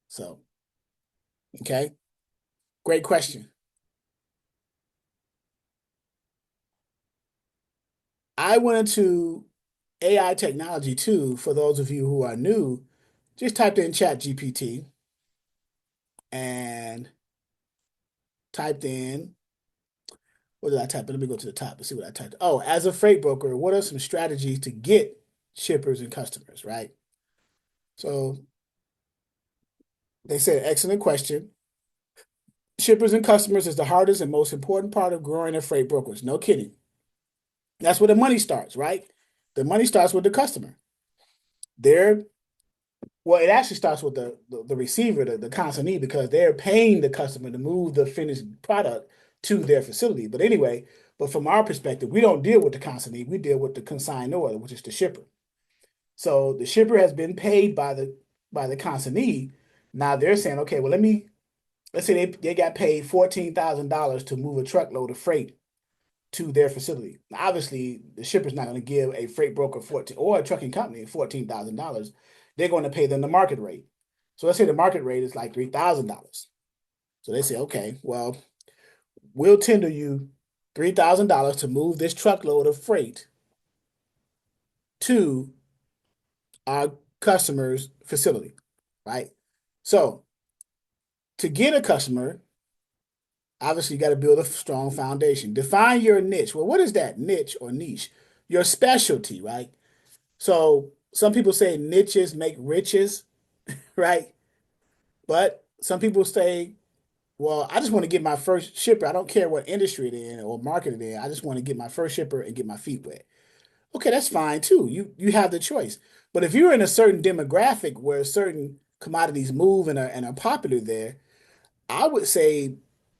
So, okay, great question. I went into AI technology too. For those of you who are new, just typed in ChatGPT and typed in, what did I type in? Let me go to the top and see what I typed. Oh, as a freight broker, what are some strategies to get shippers and customers, right? So they said, excellent question. Shippers and customers is the hardest and most important part of growing a freight brokerage. No kidding. That's where the money starts, right? The money starts with the customer. They're Well, it actually starts with the receiver, the consignee, because they're paying the customer to move the finished product to their facility. But anyway, but from our perspective, we don't deal with the consignee. We deal with the consignor, which is the shipper. So the shipper has been paid by the consignee. Now they're saying, okay, well, let's say they got paid $14,000 to move a truckload of freight to their facility. Now, obviously, the shipper's not going to give a freight broker 14 or a trucking company $14,000. They're going to pay them the market rate. So let's say the market rate is like $3,000. So they say, okay, well, we'll tender you $3,000 to move this truckload of freight to our customer's facility, right? So to get a customer, obviously you got to build a strong foundation. Define your niche. Well, what is that niche or niche? Your specialty, right? So some people say niches make riches, right? But some people say, well, I just want to get my first shipper. I don't care what industry it in or market it in. I just want to get my first shipper and get my feet wet. Okay, that's fine too. You have the choice. But if you're in a certain demographic where certain commodities move and are popular there, I would say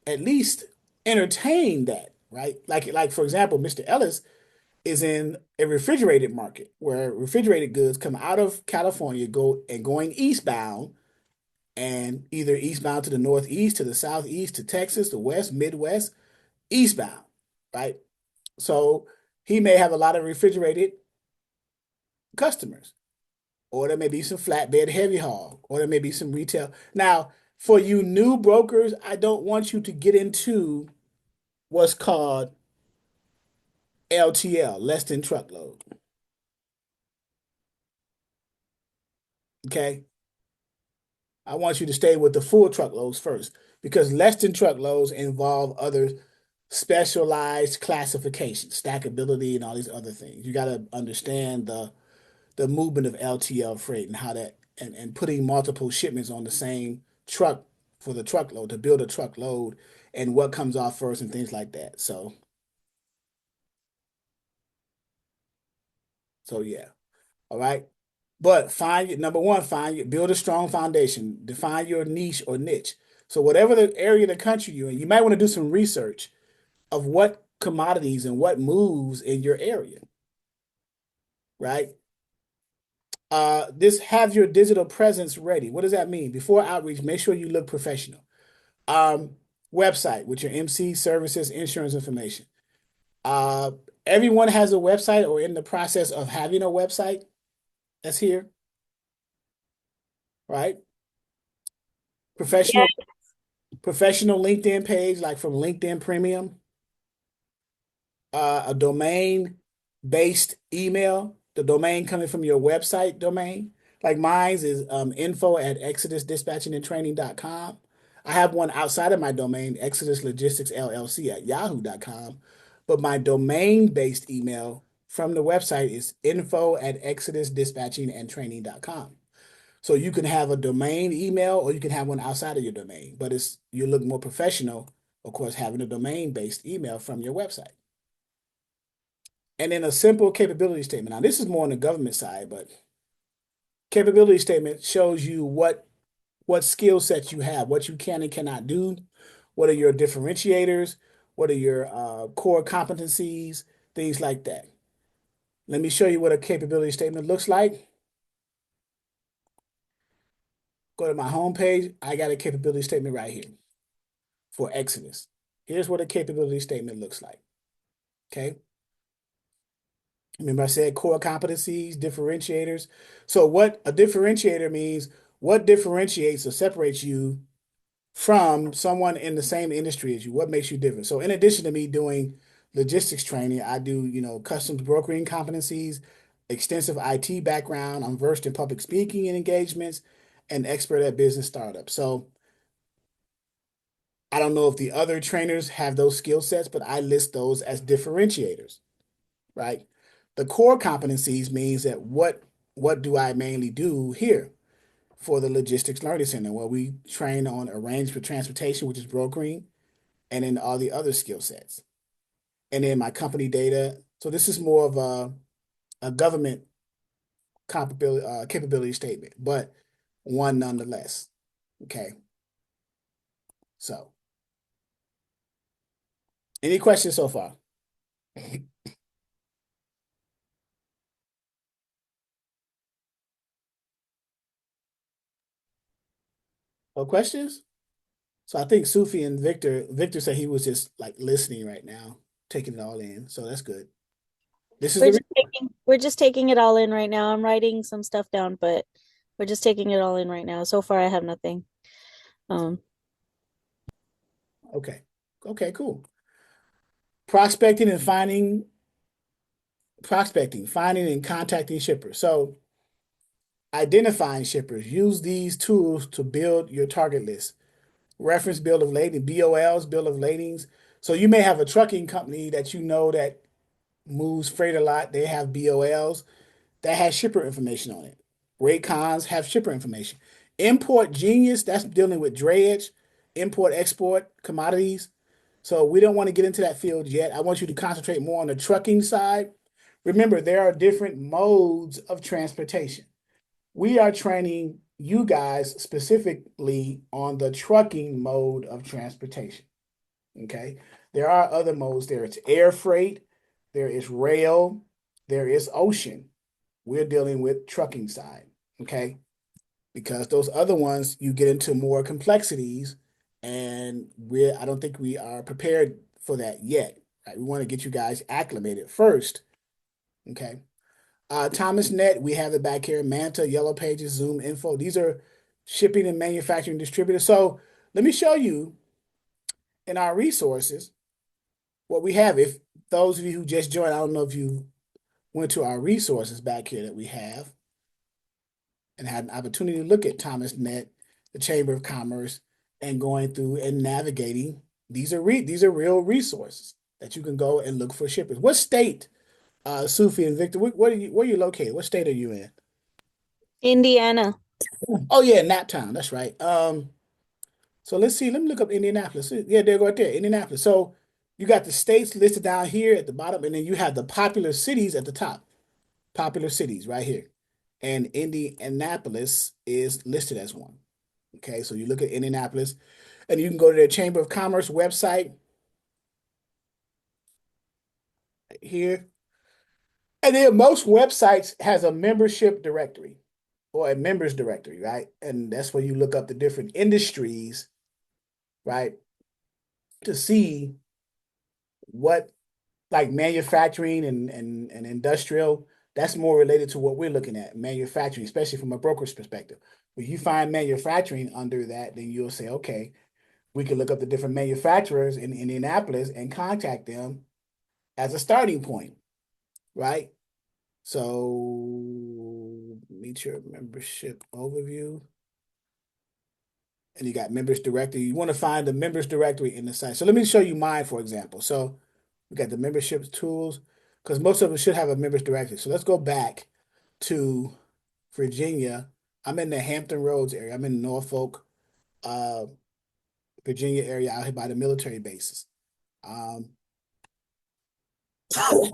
at least entertain that, right? Like for example, Mr. Ellis is in a refrigerated market where refrigerated goods come out of California, going eastbound, and either eastbound to the northeast, to the southeast, to Texas, the west, Midwest, eastbound, right? So he may have a lot of refrigerated customers, or there may be some flatbed heavy haul, or there may be some retail. Now, for you new brokers, I don't want you to get into what's called LTL, less than truckload. Okay. I want you to stay with the full truckloads first because less than truckloads involve other specialized classifications, stackability, and all these other things. You got to understand the movement of LTL freight and how that and putting multiple shipments on the same truck for the truckload to build a truckload and what comes off first and things like that. So yeah. All right. But number one, build a strong foundation, define your niche or niche. So whatever the area of the country you're in, you might want to do some research of what commodities and what moves in your area, right? This have your digital presence ready. What does that mean? Before outreach, make sure you look professional. Um, Website with your MC services, insurance information. Uh, Everyone has a website or in the process of having a website that's here, right? Yeah. Professional LinkedIn page, like from LinkedIn Premium, a domain-based email, the domain coming from your website domain. Like mine's is info@exodusdispatchingandtraining.com. I have one outside of my domain, Exodus Logistics LLC at yahoo.com. But my domain-based email from the website is info@exodusdispatchingandtraining.com. So you can have a domain email or you can have one outside of your domain, but you look more professional, of course, having a domain-based email from your website. And then a simple capability statement. Now, this is more on the government side, but capability statement shows you what skill sets you have, what you can and cannot do, what are your differentiators, what are your core competencies, things like that. Let me show you what a capability statement looks like. Go to my homepage. I got a capability statement right here for Exodus. Here's what a capability statement looks like. Okay. Remember I said core competencies, differentiators. So what a differentiator means, what differentiates or separates you from someone in the same industry as you? What makes you different? So in addition to me doing logistics training, I do, customs brokering competencies, extensive IT background. I'm versed in public speaking and engagements and expert at business startups. So I don't know if the other trainers have those skill sets, but I list those as differentiators, right? The core competencies means that what do I mainly do here for the Logistics Learning Center, where we train on arrange for transportation, which is brokering, and then all the other skill sets. And then my company data. So this is more of a government capability statement, but one nonetheless. Okay. So any questions so far? No questions? So I think Sufi and Victor said he was just like listening right now, taking it all in. So that's good. This is the We're just taking it all in right now. I'm writing some stuff down, but we're just taking it all in right now. So far I have nothing. okay. Okay, cool. Prospecting, finding and contacting shippers. So identifying shippers, use these tools to build your target list. Reference bill of lading, BOLs, bill of ladings. So you may have a trucking company that you know that moves freight a lot. They have BOLs that has shipper information on it. Raycons have shipper information. Import Genius, that's dealing with drayage, import, export, commodities. So we don't want to get into that field yet. I want you to concentrate more on the trucking side. Remember, there are different modes of transportation. We are training you guys specifically on the trucking mode of transportation. Okay. There are other modes. There is air freight, there is rail, there is ocean. We're dealing with trucking side. Okay. Because those other ones, you get into more complexities, and I don't think we are prepared for that yet. Right? We want to get you guys acclimated first. Okay. Thomas Net, we have it back here. Manta, Yellow Pages, Zoom Info. These are shipping and manufacturing distributors. So let me show you in our resources what we have. If those of you who just joined, I don't know if you went to our resources back here that we have. and had an opportunity to look at ThomasNet, the Chamber of Commerce, and going through and navigating. These are real resources that you can go and look for shippers. What state, Sufi and Victor, where are you located? What state are you in? Indiana. Oh yeah, Naptown. That's right. So let's see. Let me look up Indianapolis. Yeah, there, right there, Indianapolis. So you got the states listed down here at the bottom, and then you have the popular cities at the top. Popular cities right here, and Indianapolis is listed as one. Okay, so you look at Indianapolis, and you can go to their Chamber of Commerce website right here, and then most websites has a membership directory or a members directory, right? And that's where you look up the different industries, right, to see what like manufacturing and industrial, that's more related to what we're looking at, manufacturing, especially from a broker's perspective. If you find manufacturing under that, then you'll say, okay, we can look up the different manufacturers in Indianapolis and contact them as a starting point, right? So meet your membership overview. And you got members directory. You want to find the members directory in the site. So let me show you mine, for example. So we got the membership tools because most of them should have a members directory. So let's go back to Virginia. I'm in the Hampton Roads area. I'm in Norfolk, uh, Virginia area out here by the military bases.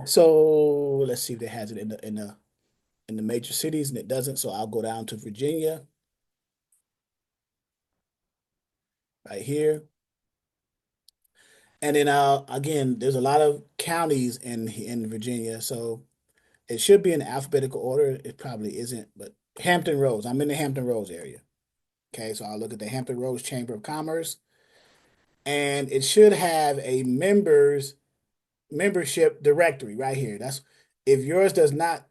So let's see if it has it in the major cities, and it doesn't. So I'll go down to Virginia right here. And then again, there's a lot of counties in Virginia, so it should be in alphabetical order. It probably isn't, but Hampton Roads. I'm in the Hampton Roads area. Okay, so I'll look at the Hampton Roads Chamber of Commerce, and it should have a membership directory right here. That's if yours does not,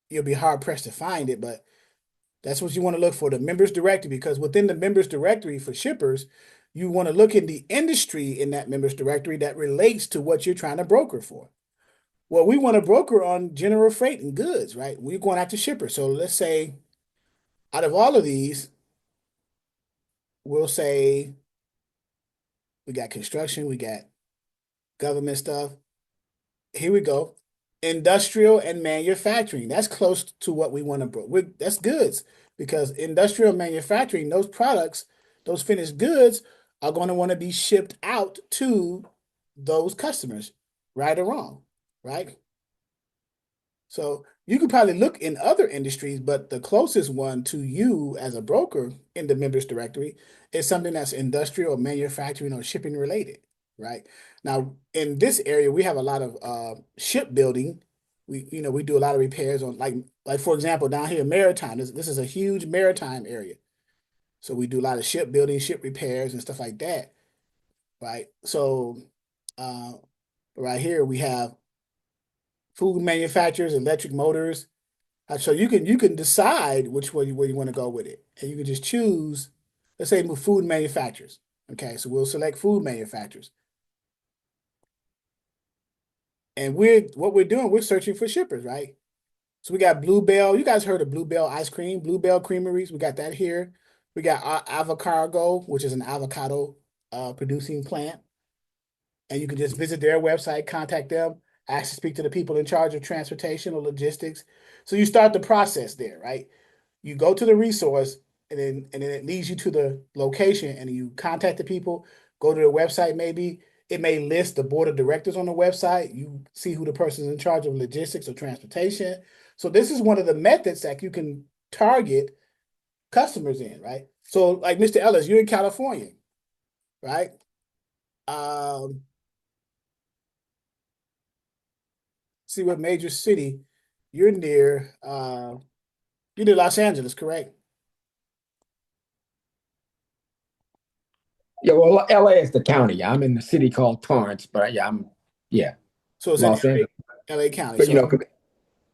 you'll be hard pressed to find it, but that's what you want to look for, the members directory, because within the members directory for shippers, you want to look in the industry in that members directory that relates to what you're trying to broker for. Well, we want to broker on general freight and goods, right? We're going after shippers. So let's say out of all of these, we'll say we got construction, we got government stuff. Here we go. Industrial and manufacturing. That's close to what we want to broker. That's goods because industrial manufacturing, those products, those finished goods are going to want to be shipped out to those customers, right or wrong, right? So you could probably look in other industries, but the closest one to you as a broker in the members directory is something that's industrial or manufacturing or shipping related, right? Now, in this area, we have a lot of shipbuilding. We do a lot of repairs on like for example, down here, maritime. This is a huge maritime area. So we do a lot of shipbuilding, ship repairs and stuff like that, right? So uh, right here we have food manufacturers, electric motors. So you can decide which way where you want to go with it, and you can just choose. Let's say food manufacturers. Okay, so we'll select food manufacturers, and what we're doing, we're searching for shippers, right? So we got Bluebell. You guys heard of Bluebell ice cream, Bluebell Creameries. We got that here. We got Avocado, which is an avocado producing plant. And you can just visit their website, contact them, ask to speak to the people in charge of transportation or logistics. So you start the process there, right? You go to the resource and then it leads you to the location and you contact the people, go to their website maybe. It may list the board of directors on the website. You see who the person is in charge of logistics or transportation. So this is one of the methods that you can target customers in, right? So like Mr. Ellis, you're in California, right? Um, see what major city you're near. You're near Los Angeles, correct? Yeah, well, LA is the county. I'm in the city called Torrance, but yeah, So it's in Los Angeles. LA County. But So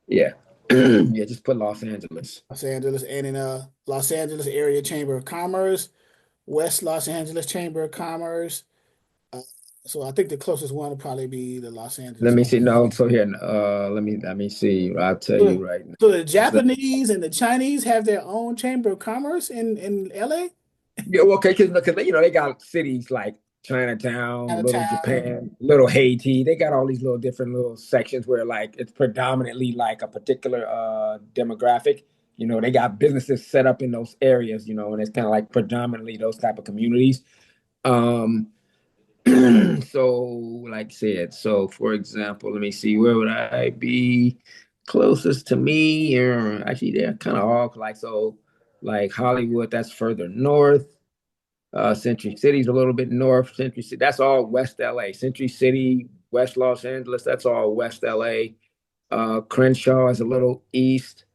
yeah, yeah, just put Los Angeles. Los Angeles and in Los Angeles area Chamber of Commerce, West Los Angeles Chamber of Commerce. So I think the closest one will probably be the Los Let Angeles me one. see. No, so here, let me see. I'll tell you So, right now. so the It's the- Japanese and the Chinese have their own chamber of commerce in LA, Yeah, well, okay, because they got cities like Chinatown, Little Chinatown. Japan, Little Haiti. They got all these little different little sections where like it's predominantly like a particular demographic. They got businesses set up in those areas, and it's kind of like predominantly those type of communities. Um, so like I said, so for example, let me see, where would I be closest to me? Or actually, they're kind of all like so, like Hollywood, that's further north. Century City's a little bit north. Century City, that's all West LA. Century City, West Los Angeles, that's all West LA. Crenshaw is a little east.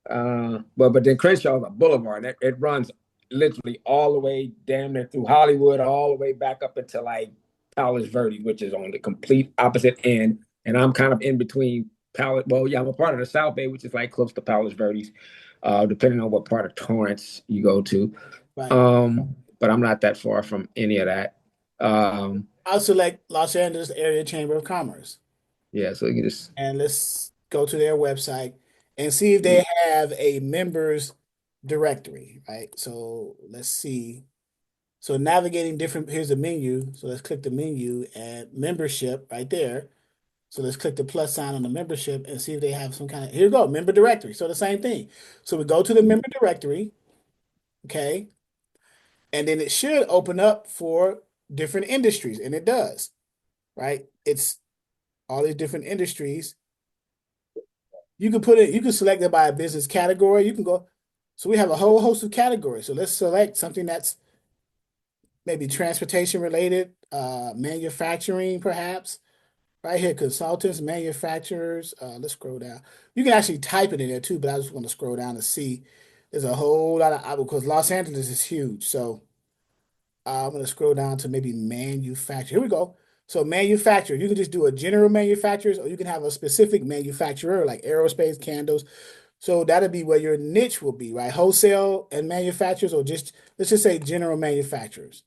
But then Crenshaw is a boulevard. It runs literally all the way damn near through Hollywood, all the way back up into like Palos Verdes, which is on the complete opposite end. And I'm kind of in between Palos. Well, yeah, I'm a part of the South Bay, which is like close to Palos Verdes, depending on what part of Torrance you go to. Right. But I'm not that far from any of that. I'll select Los Angeles Area Chamber of Commerce, Yeah, so you can just and let's go to their website and see if they have a members directory, right? So let's see. So navigating different, here's the menu. So let's click the menu and membership right there. So let's click the plus sign on the membership and see if they have some kind of, here we go, member directory. So the same thing. So we go to the member directory, okay? And then it should open up for different industries, and it does, right? It's all these different industries. You can put it, you can select it by a business category. You can go, so we have a whole host of categories. So let's select something that's maybe transportation related, manufacturing, perhaps. Right here, consultants, manufacturers. Let's scroll down. You can actually type it in there too, but I just want to scroll down and see. There's a whole lot of because Los Angeles is huge. So I'm going to scroll down to maybe manufacturer. Here we go. So manufacturer, you can just do a general manufacturers, or you can have a specific manufacturer like aerospace, candles. So that'll be where your niche will be, right? Wholesale and manufacturers, or just let's just say general manufacturers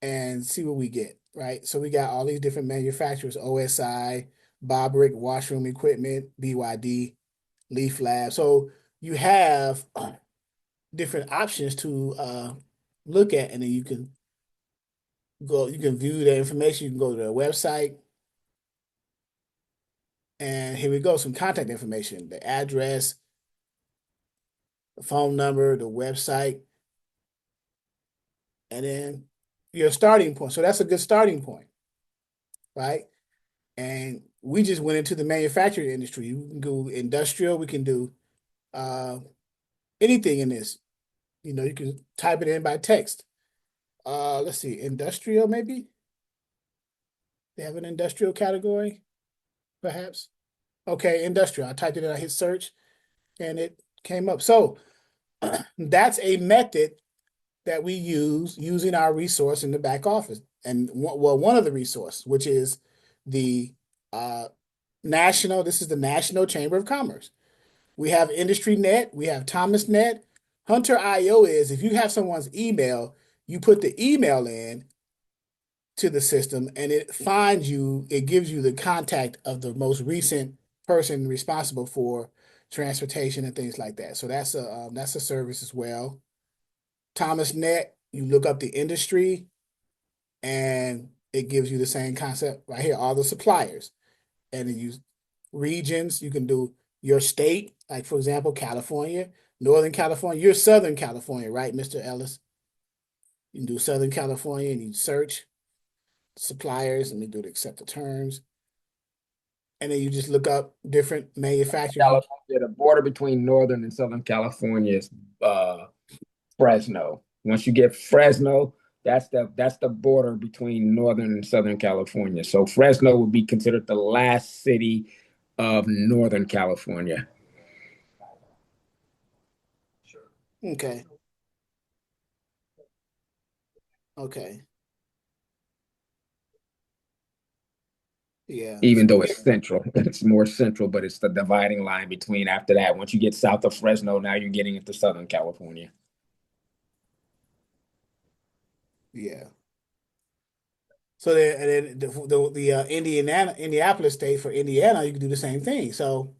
and see what we get, right? So we got all these different manufacturers: OSI, Bobrick, Washroom Equipment, BYD, Leaf Lab. So you have different options to look at, and then you can view the information. You can go to their website, and here we go, some contact information: the address, the phone number, the website, and then your starting point. So that's a good starting point, right? And we just went into the manufacturing industry. We can do industrial. We can do uh, anything in this. You can type it in by text. Let's see, industrial maybe. They have an industrial category, perhaps. Okay, industrial. I typed it in. I hit search, and it came up. So that's a method that we use using our resource in the back office. And well, one of the resources, which is the national. This is the National Chamber of Commerce. We have IndustryNet, we have ThomasNet. Hunter.io is if you have someone's email, you put the email in to the system and it finds you, it gives you the contact of the most recent person responsible for transportation and things like that. So that's a service as well. ThomasNet, you look up the industry and it gives you the same concept right here, all the suppliers. And then you regions, you can do your state, like for example, California, Northern California. You're Southern California, right, Mr. Ellis? You can do Southern California and you search suppliers and they do the accept the terms. And then you just look up different manufacturers. California. The border between Northern and Southern California is Fresno. Once you get Fresno, that's the border between Northern and Southern California. So Fresno would be considered the last city of Northern California. Okay. Okay. Yeah. Even though it's central, it's more central, but it's the dividing line between after that. Once you get south of Fresno, now you're getting into Southern California. Yeah. So then, and then the Indianapolis state for Indiana, you can do the same thing. So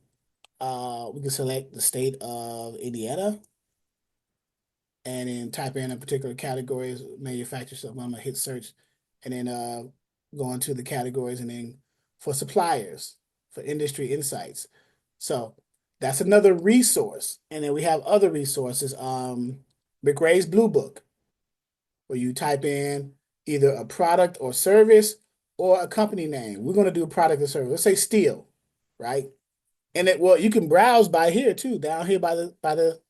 we can select the state of Indiana and then type in a particular categories, manufacturer stuff. I'm gonna hit search and then go into the categories and then for suppliers, for industry insights. So that's another resource. And then we have other resources. McRae's Blue Book, where you type in either a product or service or a company name. We're gonna do a product or service. Let's say steel, right? And you can browse by here too, down here by the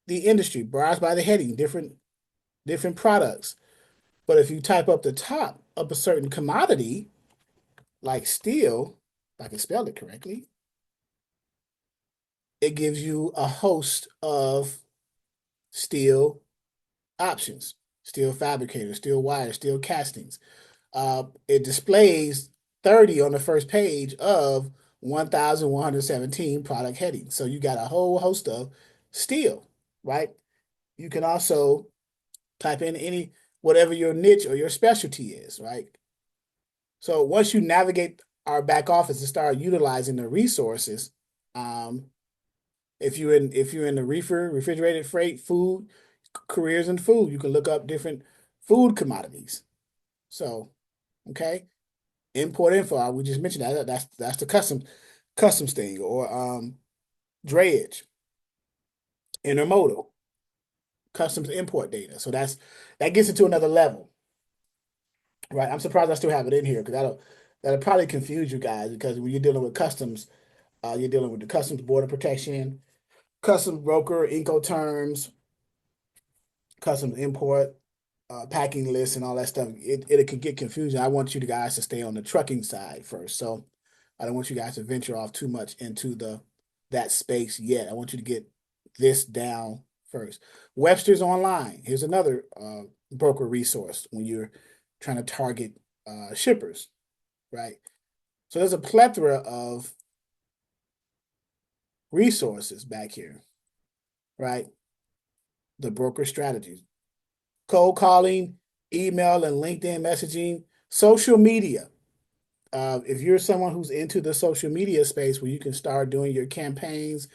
industry, browse by the heading, different products. But if you type up the top of a certain commodity, like steel, if I can spell it correctly, it gives you a host of steel options, steel fabricators, steel wires, steel castings. It displays 30 on the first page of 1,117 product headings. So you got a whole host of steel, right? You can also type in whatever your niche or your specialty is, right? So once you navigate our back office and start utilizing the resources, if you're in the refrigerated freight, food, careers in food, you can look up different food commodities. So, okay, import info. We just mentioned that. That's the customs thing or drayage, intermodal, customs import data. So that gets into another level. Right. I'm surprised I still have it in here because that'll probably confuse you guys because when you're dealing with customs, you're dealing with the customs border protection, customs broker, Incoterms, customs import, packing lists, and all that stuff. It could get confusing. I want you guys to stay on the trucking side first. So I don't want you guys to venture off too much into that space yet. I want you to get this down first. Webster's Online. Here's another broker resource when you're trying to target shippers, right? So there's a plethora of resources back here, right? The broker strategies, cold calling, email and LinkedIn messaging, social media. If you're someone who's into the social media space where you can start doing your campaigns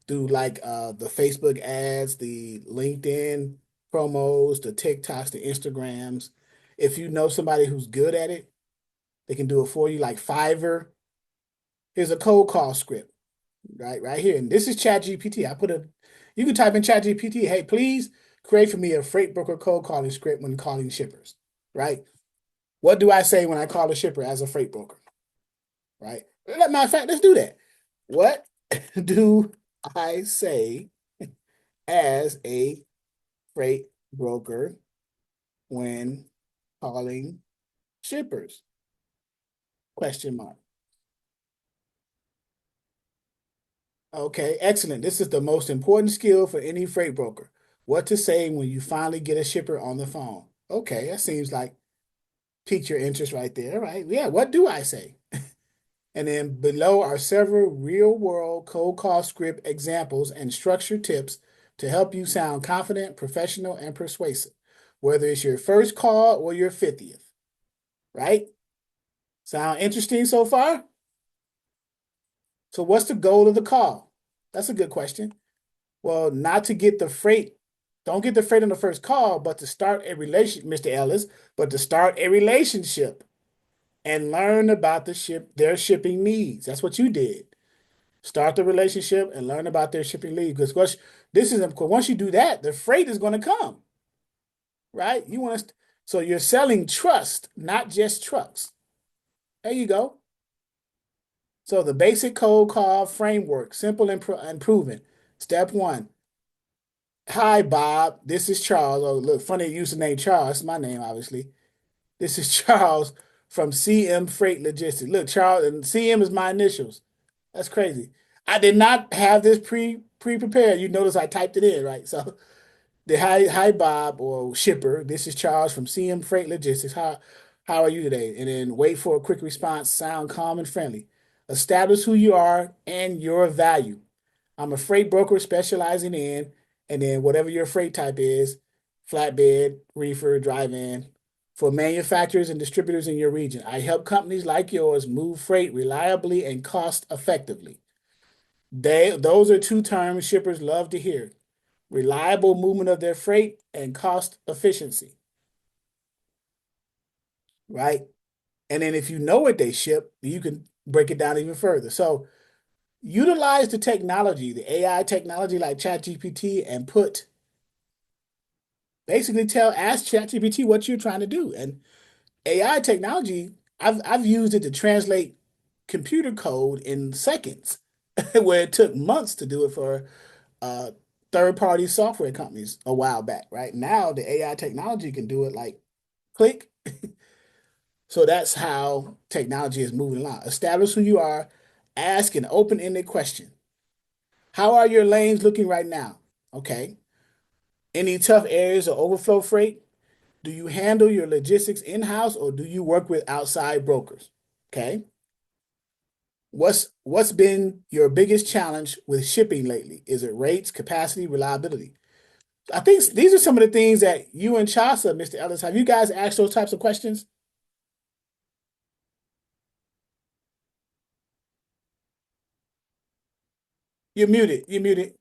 through like the Facebook ads, the LinkedIn promos, the TikToks, the Instagrams. If you know somebody who's good at it, they can do it for you, like Fiverr. Here's a cold call script, right here. And this is ChatGPT. You can type in ChatGPT, hey, please create for me a freight broker cold calling script when calling shippers, right? What do I say when I call a shipper as a freight broker, right? Matter of fact, let's do that. What do I say as a freight broker when calling shippers? Question mark. Okay, excellent. This is the most important skill for any freight broker. What to say when you finally get a shipper on the phone. Okay, that seems like piqued your interest right there, right? Yeah, what do I say? And then below are several real-world cold call script examples and structured tips to help you sound confident, professional, and persuasive, whether it's your first call or your 50th, right? Sound interesting so far? So what's the goal of the call? That's a good question. Well, not to get the freight. Don't get the freight on the first call, but to start a relationship, Mr. Ellis, but to start a relationship and learn about their shipping needs. That's what you did. Start the relationship and learn about their shipping needs. Because once you do that, the freight is going to come, right? So you're selling trust, not just trucks. There you go. So the basic cold call framework, simple and proven. Step one. Hi, Bob. This is Charles. Oh, look, funny username Charles. That's my name, obviously. This is Charles from CM Freight Logistics. Look, Charles, and CM is my initials. That's crazy. I did not have this pre-prepared. You notice I typed it in, right? So the hi Bob or shipper. This is Charles from CM Freight Logistics. How are you today? And then wait for a quick response. Sound calm and friendly. Establish who you are and your value. I'm a freight broker specializing in, and then whatever your freight type is, flatbed, reefer, drive-in, for manufacturers and distributors in your region. I help companies like yours move freight reliably and cost effectively. Those are two terms shippers love to hear. Reliable movement of their freight and cost efficiency, right? And then if you know what they ship, you can break it down even further. So utilize the technology, the AI technology like ChatGPT, and ask ChatGPT what you're trying to do. And AI technology, I've used it to translate computer code in seconds, where it took months to do it for uh, third-party software companies a while back. Right now, the AI technology can do it like click. So that's how technology is moving along. Establish who you are. Ask an open-ended question. How are your lanes looking right now? Okay. Any tough areas of overflow freight? Do you handle your logistics in-house or do you work with outside brokers? Okay. What's been your biggest challenge with shipping lately? Is it rates, capacity, reliability? I think these are some of the things that you and Chasa, Mr. Ellis, have you guys asked those types of questions? You're muted. You're muted.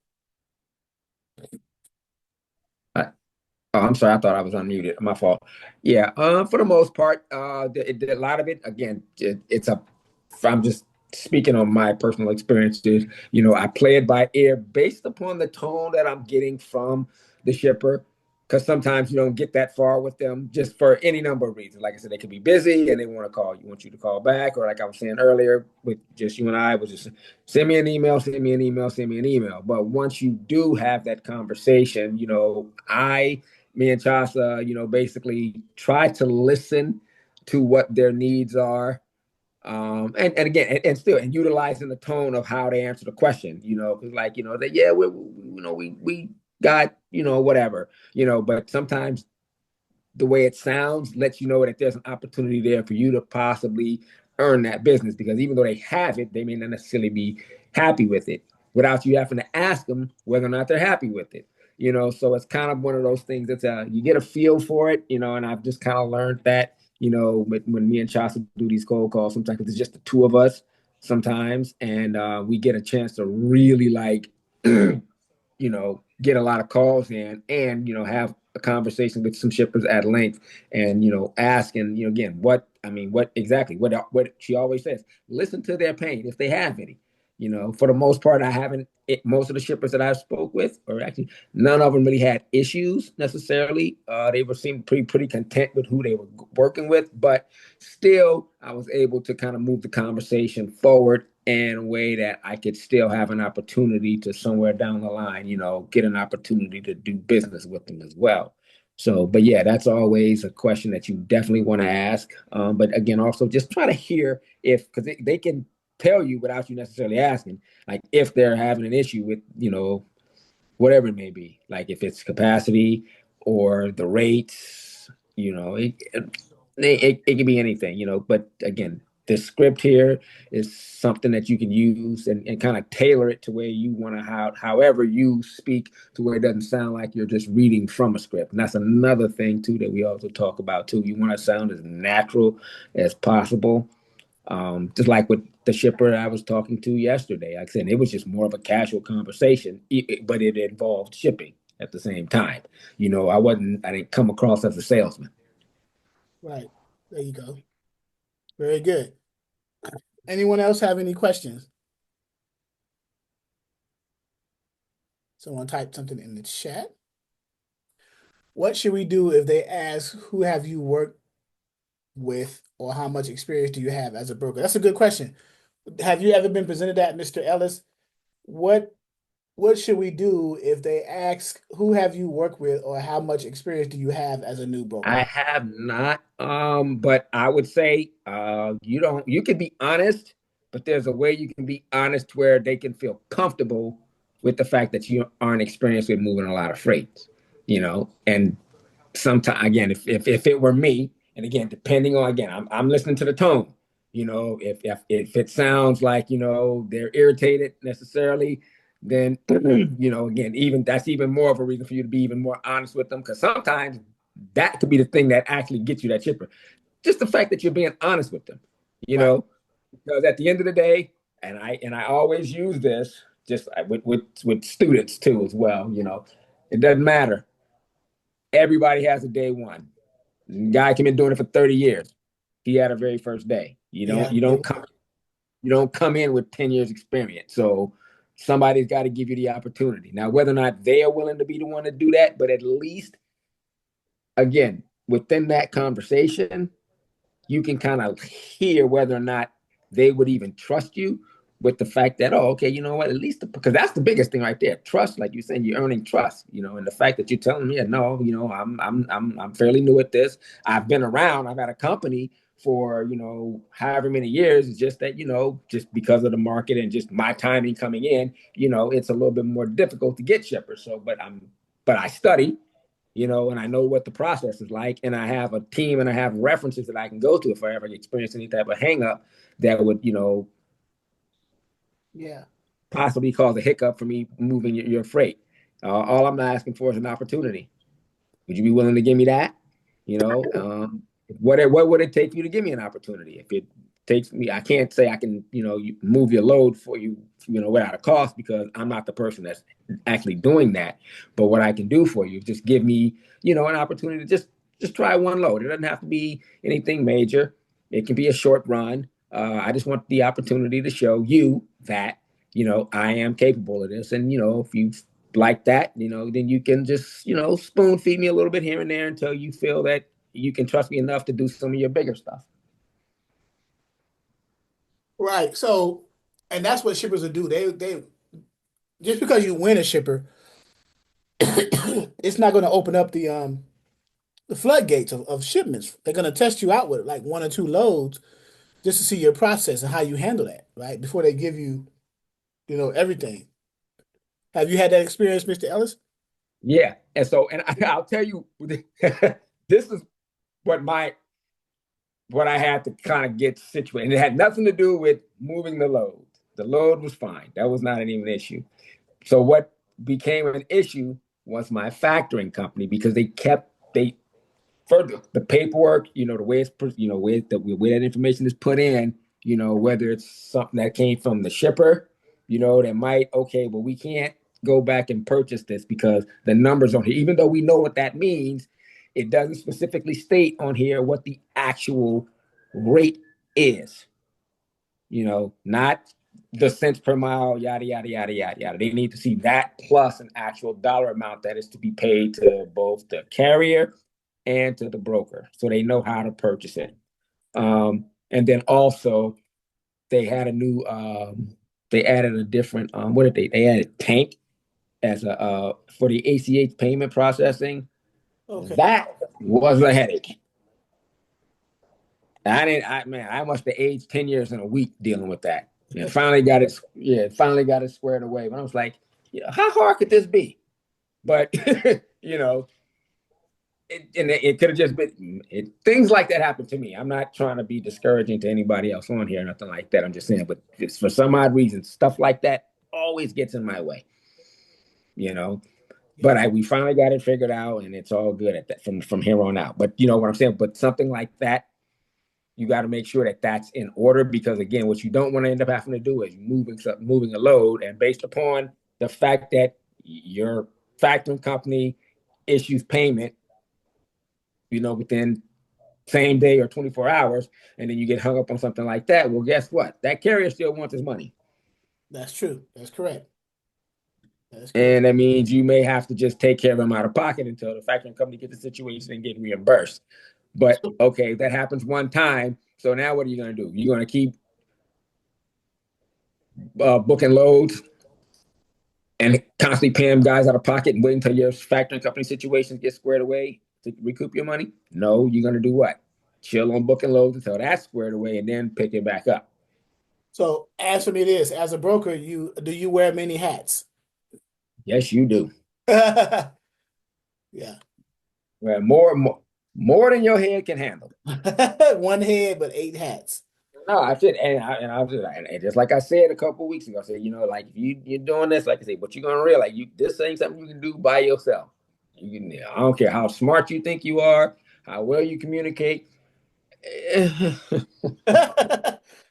Oh, I'm sorry. I thought I was unmuted. My fault. Yeah. For the most part, a lot of it, again, it's a. I'm just speaking on my personal experiences. I play it by ear based upon the tone that I'm getting from the shipper. Because sometimes you don't get that far with them, just for any number of reasons. Like I said, they could be busy and they want you to call back, or like I was saying earlier, with just you and I, was just send me an email, send me an email, send me an email. But once you do have that conversation, me and Chasa, basically try to listen to what their needs are. And again, and utilizing the tone of how they answer the question, because that, yeah, we got, whatever, but sometimes the way it sounds lets you know that there's an opportunity there for you to possibly earn that business, because even though they have it, they may not necessarily be happy with it without you having to ask them whether or not they're happy with it. So it's kind of one of those things that's you get a feel for it, and I've just kind of learned that, when me and Chasa do these cold calls, sometimes it's just the two of us sometimes, and we get a chance to really like get a lot of calls in, and, have a conversation with some shippers at length, and, asking, again, what exactly, what she always says, listen to their pain if they have any. For the most part, most of the shippers that I spoke with, or actually none of them really had issues necessarily. Seemed pretty content with who they were working with, but still, I was able to kind of move the conversation forward in a way that I could still have an opportunity to somewhere down the line, get an opportunity to do business with them as well. So, but yeah, that's always a question that you definitely want to ask. But again, also just try to hear because they can tell you without you necessarily asking, like if they're having an issue with, whatever it may be, like if it's capacity or the rates, it can be anything, but again, the script here is something that you can use and kind of tailor it to where you want to, however you speak, to where it doesn't sound like you're just reading from a script. And that's another thing too that we also talk about too. You want to sound as natural as possible. Just like with the shipper I was talking to yesterday, like I said, it was just more of a casual conversation, but it involved shipping at the same time. I didn't come across as a salesman. Right. There you go. Very good. Anyone else have any questions? Someone type something in the chat. What should we do if they ask, who have you worked with or how much experience do you have as a broker? That's a good question. Have you ever been presented that, Mr. Ellis? What should we do if they ask, who have you worked with or how much experience do you have as a new broker? I have not, but I would say you can be honest, but there's a way you can be honest where they can feel comfortable with the fact that you aren't experienced with moving a lot of freight, and sometimes, again, if it were me, and again, depending on, again, I'm listening to the tone. If it sounds like they're irritated necessarily, then again, even that's even more of a reason for you to be even more honest with them, because sometimes that could be the thing that actually gets you that shipper. Just the fact that you're being honest with them, Right. because at the end of the day, and I always use this just with students too as well. It doesn't matter. Everybody has a day one. Guy can been doing it for 30 years. He had a very first day. You don't Yeah. you don't come you don't come in with 10 years experience. So somebody's got to give you the opportunity. Now, whether or not they are willing to be the one to do that, but at least again, within that conversation, you can kind of hear whether or not they would even trust you with the fact that, oh, okay, you know what, at least because that's the biggest thing right there. Trust, like you're saying, you're earning trust, and the fact that you're telling me, no, I'm fairly new at this. I've been around, I've had a company for, however many years. It's just that, just because of the market and just my timing coming in, it's a little bit more difficult to get shippers. So, but I study, and I know what the process is like, and I have a team and I have references that I can go to if I ever experience any type of hang up that would, Yeah. possibly cause a hiccup for me moving your freight. All I'm asking for is an opportunity. Would you be willing to give me that? What would it take for you to give me an opportunity? If it takes me, I can't say I can, move your load for you, without a cost, because I'm not the person that's actually doing that. But what I can do for you is just give me, an opportunity to just try one load. It doesn't have to be anything major. It can be a short run. I just want the opportunity to show you that, I am capable of this. And, if you like that, then you can just, spoon feed me a little bit here and there until you feel that you can trust me enough to do some of your bigger stuff. Right. So, and that's what shippers will do. They just because you win a shipper, it's not going to open up the floodgates of shipments. They're going to test you out with like one or two loads just to see your process and how you handle that, right? Before they give you, everything. Have you had that experience, Mr. Ellis? Yeah. I'll tell you, this is what what I had to kind of get situated. And it had nothing to do with moving the load. The load was fine. That was not even an issue. So what became an issue was my factoring company, because they further the paperwork, the way it's, way that information is put in, whether it's something that came from the shipper, that might, okay, well, we can't go back and purchase this because the numbers on here, even though we know what that means, it doesn't specifically state on here what the actual rate is, not the cents per mile, yada, yada, yada, yada, yada. They need to see that plus an actual dollar amount that is to be paid to both the carrier and to the broker, so they know how to purchase it. And then also they had a new, they added a different, what did they added tank as a, for the ACH payment processing. Okay. That was a headache. I must have aged 10 years in a week dealing with that. And finally got it, finally got it squared away. But I was like, how hard could this be? But, it could have just been things like that happened to me. I'm not trying to be discouraging to anybody else on here or nothing like that. I'm just saying, but it's for some odd reason, stuff like that always gets in my way, But we finally got it figured out, and it's all good at that from here on out. But you know what I'm saying? But something like that, you got to make sure that that's in order, because again, what you don't want to end up having to do is moving a load, and based upon the fact that your factoring company issues payment, within same day or 24 hours, and then you get hung up on something like that. Well, guess what? That carrier still wants his money. That's true. That's correct. That's correct. And that means you may have to just take care of them out of pocket until the factoring company gets the situation and get reimbursed. But okay, that happens one time. So now what are you going to do? You're going to keep booking loads and constantly paying guys out of pocket and wait until your factoring company situation gets squared away to recoup your money? No, you're going to do what? Chill on booking loads until that's squared away and then pick it back up. So as for me, as a broker, do you wear many hats? Yes, you do. Yeah. Well, more than your head can handle. One head, but 8 hats. No, I said, I was and just like I said a couple of weeks ago, I said, like if you're doing this, like I said, but you're gonna realize this ain't something you can do by yourself. I don't care how smart you think you are, how well you communicate.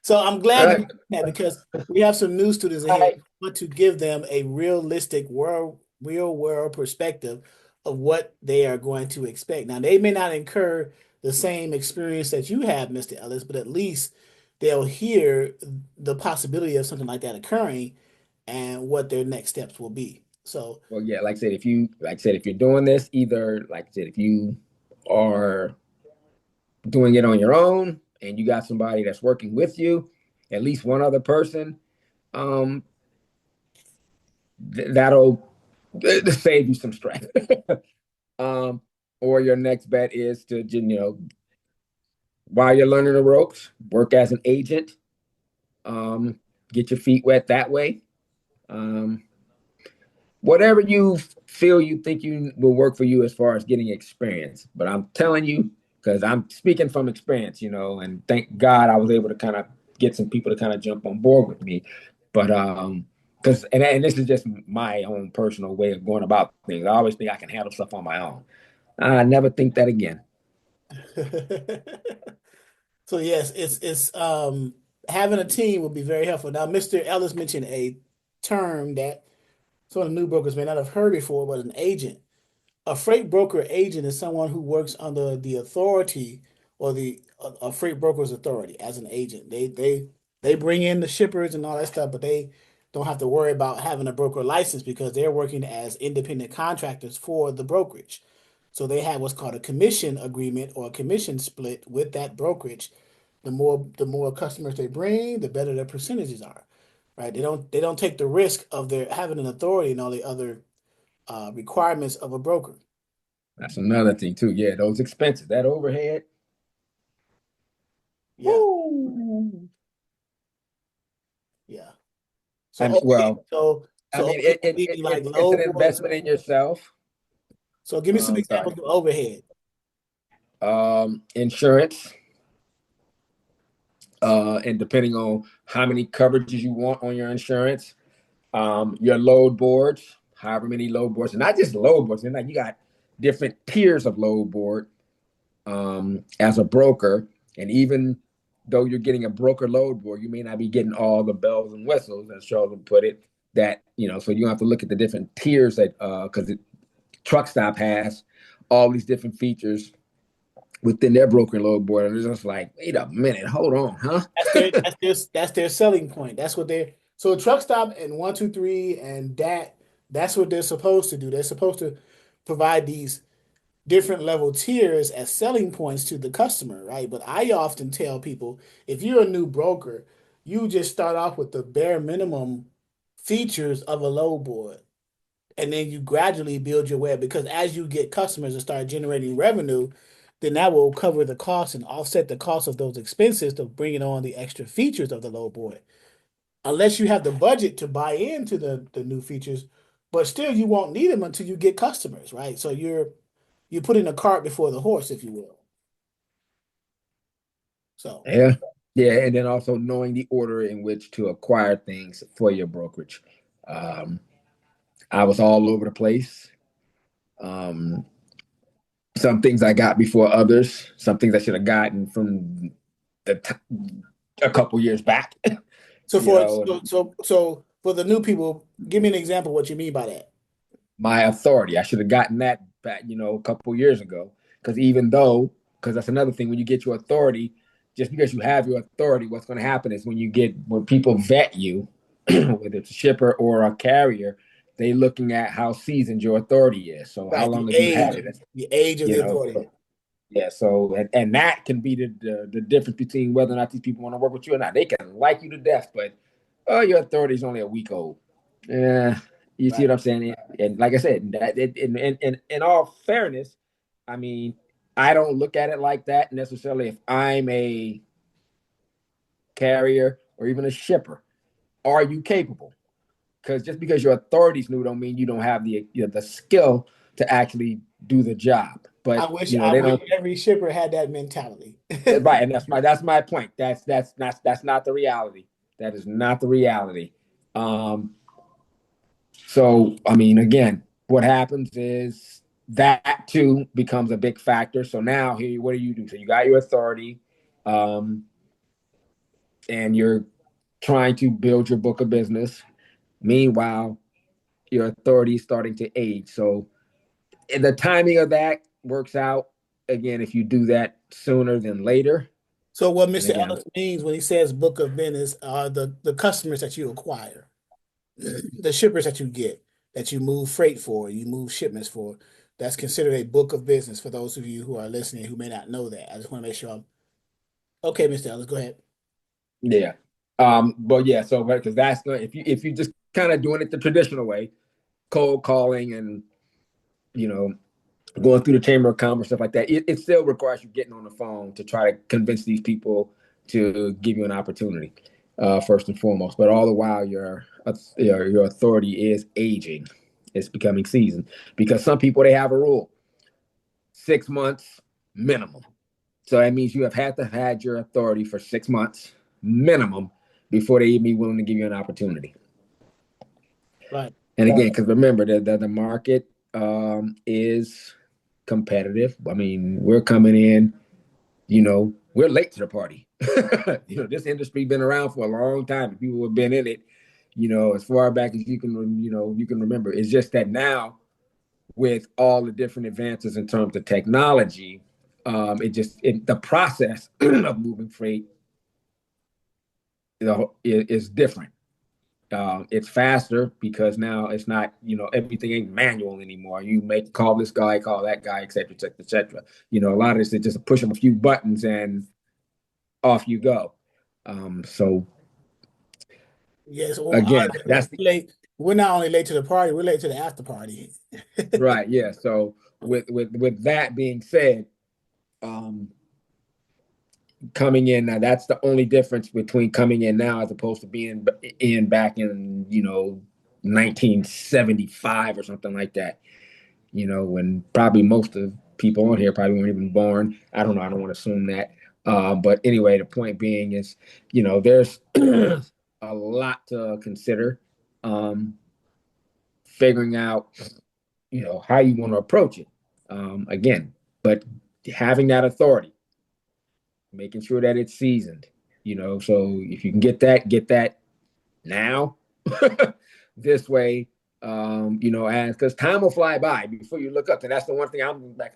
So I'm glad you Right. mentioned that because we have some new students in here. Right. We want to give them a realistic real world perspective of what they are going to expect. Now, they may not incur the same experience that you have, Mr. Ellis, but at least they'll hear the possibility of something like that occurring and what their next steps will be. So, Well, yeah, if you're doing this, either like I said, if you are doing it on your own and you got somebody that's working with you, at least one other person, um, that'll save you some stress. um, or your next bet is to, while you're learning the ropes, work as an agent, um, get your feet wet that way. Um, Whatever you feel you think you will work for you as far as getting experience. But I'm telling you, because I'm speaking from experience, and thank God I was able to kind of get some people to kind of jump on board with me. But because and this is just my own personal way of going about things. I always think I can handle stuff on my own. I never think that again. so yes, it's having a team would be very helpful. Now, Mr. Ellis mentioned a term that some of the new brokers may not have heard before, but an agent. A freight broker agent is someone who works under the authority or the a freight broker's authority as an agent. They bring in the shippers and all that stuff, but they don't have to worry about having a broker license because they're working as independent contractors for the brokerage. So they have what's called a commission agreement or a commission split with that brokerage. The more customers they bring, the better their percentages are. Right? They don't take the risk of their having an authority and all the other requirements of a broker. That's another thing too. Yeah, those expenses, that overhead. Yeah, Woo. yeah. I So mean, overhead, well, so I so mean, overhead would be like it's an load boards. investment in yourself. So give me some Sorry. examples of overhead. Insurance, and depending on how many coverages you want on your insurance, your load boards, however many load boards, and not just load boards. And like you got different tiers of load board as a broker, and even though you're getting a broker load board, you may not be getting all the bells and whistles, as Sheldon put it. That so you have to look at the different tiers that because Truck Stop has all these different features within their broker load board, and it's just like, wait a minute, hold on, huh? That's their selling point. That's what they're so truck stop and 123 and that's what they're supposed to do. They're supposed to provide these different level tiers as selling points to the customer, right? But I often tell people if you're a new broker, you just start off with the bare minimum features of a load board. And then you gradually build your way up because as you get customers and start generating revenue, then that will cover the cost and offset the cost of those expenses of bringing on the extra features of the low board. Unless you have the budget to buy into the new features, but still you won't need them until you get customers, right? So you're putting the cart before the horse, if you will. So Yeah. Yeah, and then also knowing the order in which to acquire things for your brokerage. Um, I was all over the place. Um, some things I got before others. Some things I should have gotten from a couple years back. so you for know, so for the new people, give me an example of what you mean by that. my authority. I should have gotten that back, a couple years ago. Because that's another thing, when you get your authority, just because you have your authority, what's going to happen is when people vet you, whether it's a shipper or a carrier, they looking at how seasoned your authority is. So how Right, long have you had it? the age of You the know, authority. yeah. So and that can be the difference between whether or not these people want to work with you or not. They can like you to death, but your authority is only a week old. Yeah, you see Right. what I'm saying? And like I said, in all fairness, I mean, I don't look at it like that necessarily. If I'm a carrier or even a shipper, are you capable? Because just because your authority's new, don't mean you don't have the skill to actually do the job. I But wish I they wish don't. every shipper had that mentality. Right, and that's my point. That's not the reality. That is not the reality. Um, so I mean, again, what happens is that too becomes a big factor. So now here, what do you do? So you got your authority, and you're trying to build your book of business. Meanwhile, your authority is starting to age. So the timing of that works out again if you do that sooner than later. So what And Mr. again, Ellis means when he says book of business are the customers that you acquire, the shippers that you get, that you move freight for, you move shipments for. That's considered a book of business for those of you who are listening who may not know that. I just want to make sure I'm okay, Mr. Ellis, go ahead. yeah. But yeah, so because that's gonna if you just kind of doing it the traditional way, cold calling and going through the chamber of commerce, stuff like that, it still requires you getting on the phone to try to convince these people to give you an opportunity, first and foremost. But all the while, your authority is aging, it's becoming seasoned, because some people, they have a rule: 6 months minimum. So that means you have had to have had your authority for 6 months minimum before they even be willing to give you an opportunity. Right. And again, because remember that the market is competitive. I mean, we're coming in, we're late to the party. This industry been around for a long time. People have been in it, as far back as you can remember. It's just that now, with all the different advances in terms of technology, the process of moving freight, is different. It's faster because now it's not, everything ain't manual anymore. You make call this guy, call that guy, et cetera, et cetera, et cetera. A lot of this is just push them a few buttons and off you go. So Yes, well, again, that's late. We're not only late to the party, we're late to the after party. right. Yeah. So with that being said, coming in now, that's the only difference between coming in now as opposed to being in back in 1975 or something like that. When probably most of people on here probably weren't even born. I don't know. I don't want to assume that. But anyway, the point being is, there's a lot to consider. Figuring out, how you want to approach it. Again, but having that authority, making sure that it's seasoned. So if you can get that now. This way, as because time will fly by before you look up. And that's the one thing I'm like,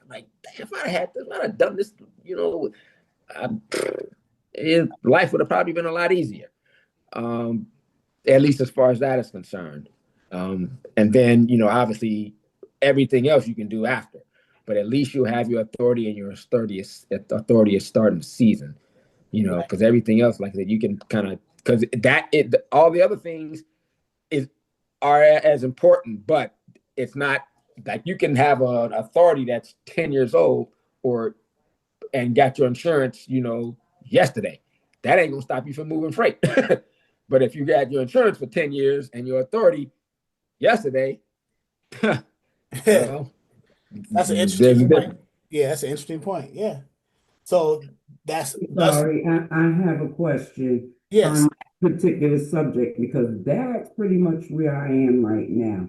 if I had this, I'd have done this, I, life would have probably been a lot easier. At least as far as that is concerned. And then, obviously everything else you can do after. But at least you have your authority, and your authority is starting season. Because everything else, like I said, you can kind of, because all the other things are as important, but it's not like you can have an authority that's 10 years old and got your insurance, yesterday. That ain't gonna stop you from moving freight. But if you got your insurance for 10 years and your authority yesterday, well, That's an there's interesting a point. difference. Yeah, that's an interesting point. Yeah. So that's Sorry, I have a question yes. on that particular subject because that's pretty much where I am right now.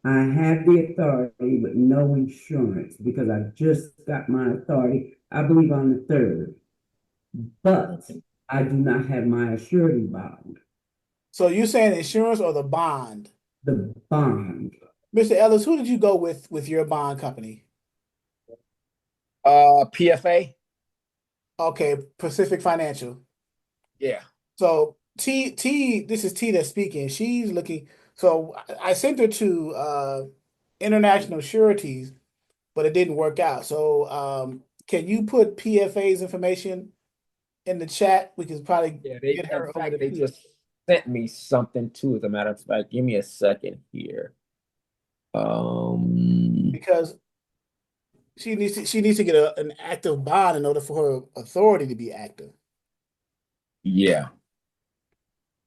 I have the authority but no insurance because I just got my authority, I believe on the 3rd, but I do not have my surety bond, So you saying insurance or the bond? the bond. Mr. Ellis, who did you go with your bond company? PFA. Okay, Pacific Financial. Yeah. So this is T that's speaking. She's looking. So I sent her to international sureties, but it didn't work out. So can you put PFA's information in the chat? We can probably Yeah, get in her over fact, to they P just sent me something too, as a matter of fact. Give me a second here. because she needs to get an active bond in order for her authority to be active, Yeah.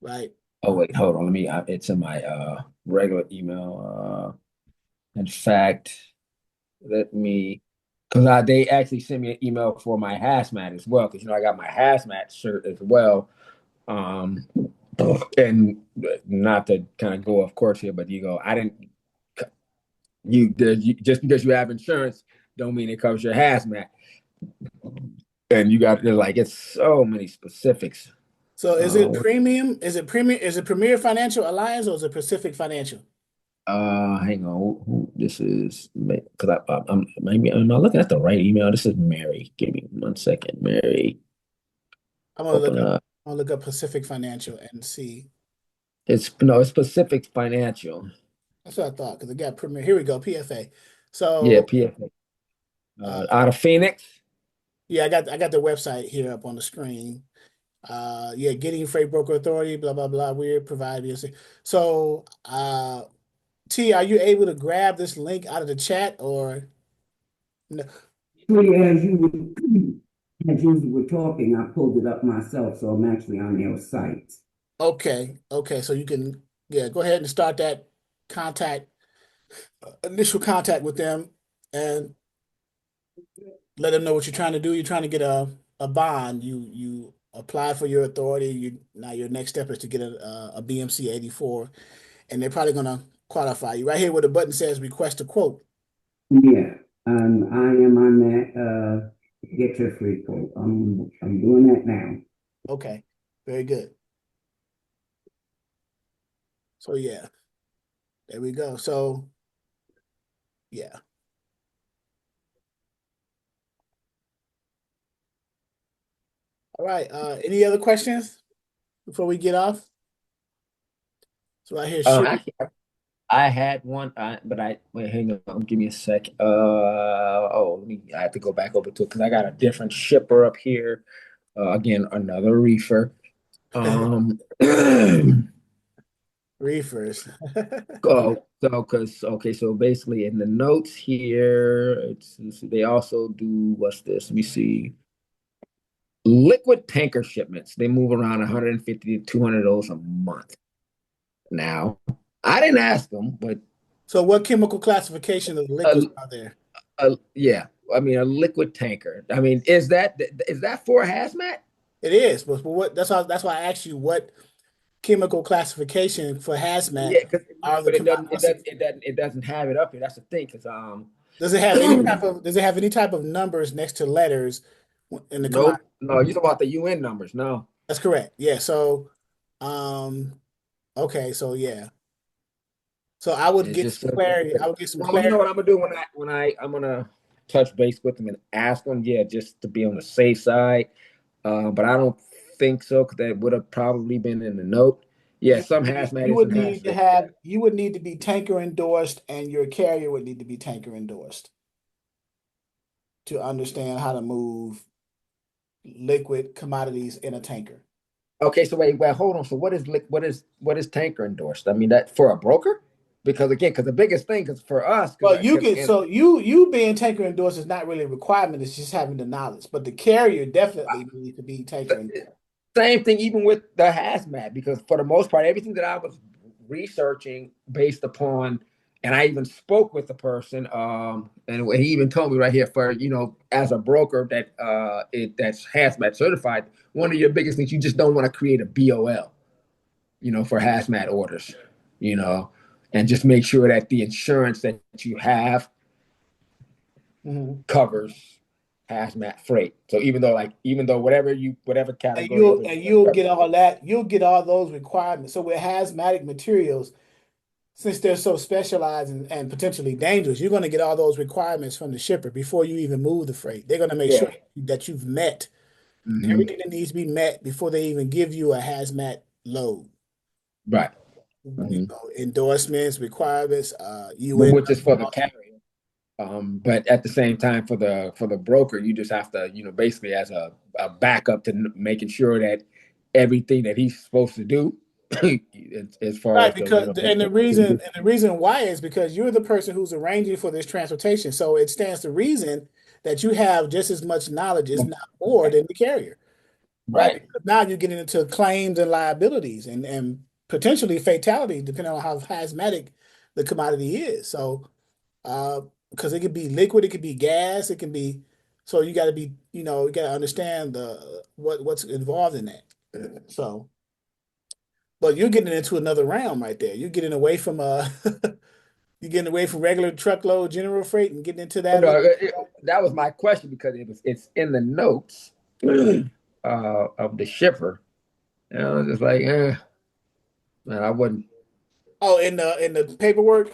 right? Oh wait, hold on. It's in my regular email. In fact, let me because they actually sent me an email for my hazmat as well, because I got my hazmat shirt as well. Um and not to kind of go off course here, but I didn't Just because you have insurance don't mean it covers your hazmat. And you got like it's so many specifics. So is it Uh, premium? Is it premium? Is it Premier Financial Alliance or is it Pacific Financial? Hang on. This is because I'm maybe am I looking at the right email? This is Mary. Give me 1 second, Mary. I'm gonna look Open up. up. I'm gonna look up Pacific Financial and see. It's Pacific Financial. That's what I thought because it got Premier. Here we go, PFA. Yeah, So PFA. uh, Out of Phoenix. yeah, I got the website here up on the screen. Yeah, getting freight broker authority, blah blah blah. We're providing. So T, are you able to grab this link out of the chat or no? Actually, as you were talking, I pulled it up myself, so I'm actually on their site. Okay, okay. So you can yeah, go ahead and start that contact initial contact with them and let them know what you're trying to do. You're trying to get a bond. You apply for your authority. You now your next step is to get a BMC 84, and they're probably gonna qualify you right here where the button says request a quote. Yeah, I am on that. Get your free quote. I'm doing that now. Okay, very good. So yeah, there we go. So yeah. All right. Any other questions before we get off? So right here, ship. Actually, I had one, but I wait. Hang on, give me a sec. I have to go back over to it because I got a different shipper up here. Again, another reefer. Um, Reefers. so basically in the notes here, they also do what's this? Let me see. Liquid tanker shipments. They move around 150 to 200 of those a month. Now, I didn't ask them, but So what chemical classification of liquids are there? yeah, I mean a liquid tanker. I mean, is that for a hazmat? It is, but what that's why I asked you what chemical classification for hazmat Yeah, because are the but it doesn't it commodities. doesn't it doesn't it doesn't have it up here. That's the thing, because Does it have any type of numbers next to letters in the nope, commodity? no, you talk about the UN numbers. No, That's correct. Yeah. So okay, so yeah. So I would it get just some says clarity. I would get some well, you know clarity. what I'm gonna do I'm gonna touch base with them and ask them, yeah, just to be on the safe side. But I don't think so because that would have probably been in the note. Yeah, some hazmat isn't hazmat. You would need to be tanker endorsed and your carrier would need to be tanker endorsed to understand how to move liquid commodities in a tanker. Okay, so wait, hold on. So what is tanker endorsed? I mean that for a broker? Because again, because the biggest thing is for us, Well, you because can so you being tanker endorsed is not really a requirement, it's just having the knowledge. But the carrier definitely needs to be tanker endorsed. same thing even with the hazmat, because for the most part, everything that I was researching based upon, and I even spoke with the person, and he even told me right here for as a broker that's hazmat certified, one of your biggest things you just don't want to create a BOL, for hazmat orders, you know, and just make sure that the insurance that you have Mhm. covers hazmat freight. So even though whatever And category of you'll it, and you'll get all that, you'll get all those requirements. So with hazmatic materials, since they're so specialized and potentially dangerous, you're going to get all those requirements from the shipper before you even move the freight. They're going to make sure yeah. that you've met Hmm. everything that needs to be met before they even give you a hazmat load. Right. You Hmm. know, endorsements, requirements, But UN. which is for the carrier. But at the same time, for the broker, you just have to, basically as a backup to making sure that everything that he's supposed to do, as far Right, as because the reason why is because you're the person who's arranging for this transportation. So it stands to reason that you have just as much knowledge, if not more, than the carrier. Right? right. Because now you're getting into claims and liabilities and potentially fatality, depending on how hazmatic the commodity is. So, uh, because it could be liquid, it could be gas, it can be. So you got to be, you got to understand the what's involved in that. So, but you're getting into another realm right there. You're getting away from You getting away from regular truckload general freight and getting into Oh, that a no, little? that was my question because it's in the notes of the shipper. And I was just like, man, I wouldn't. Oh, in the paperwork.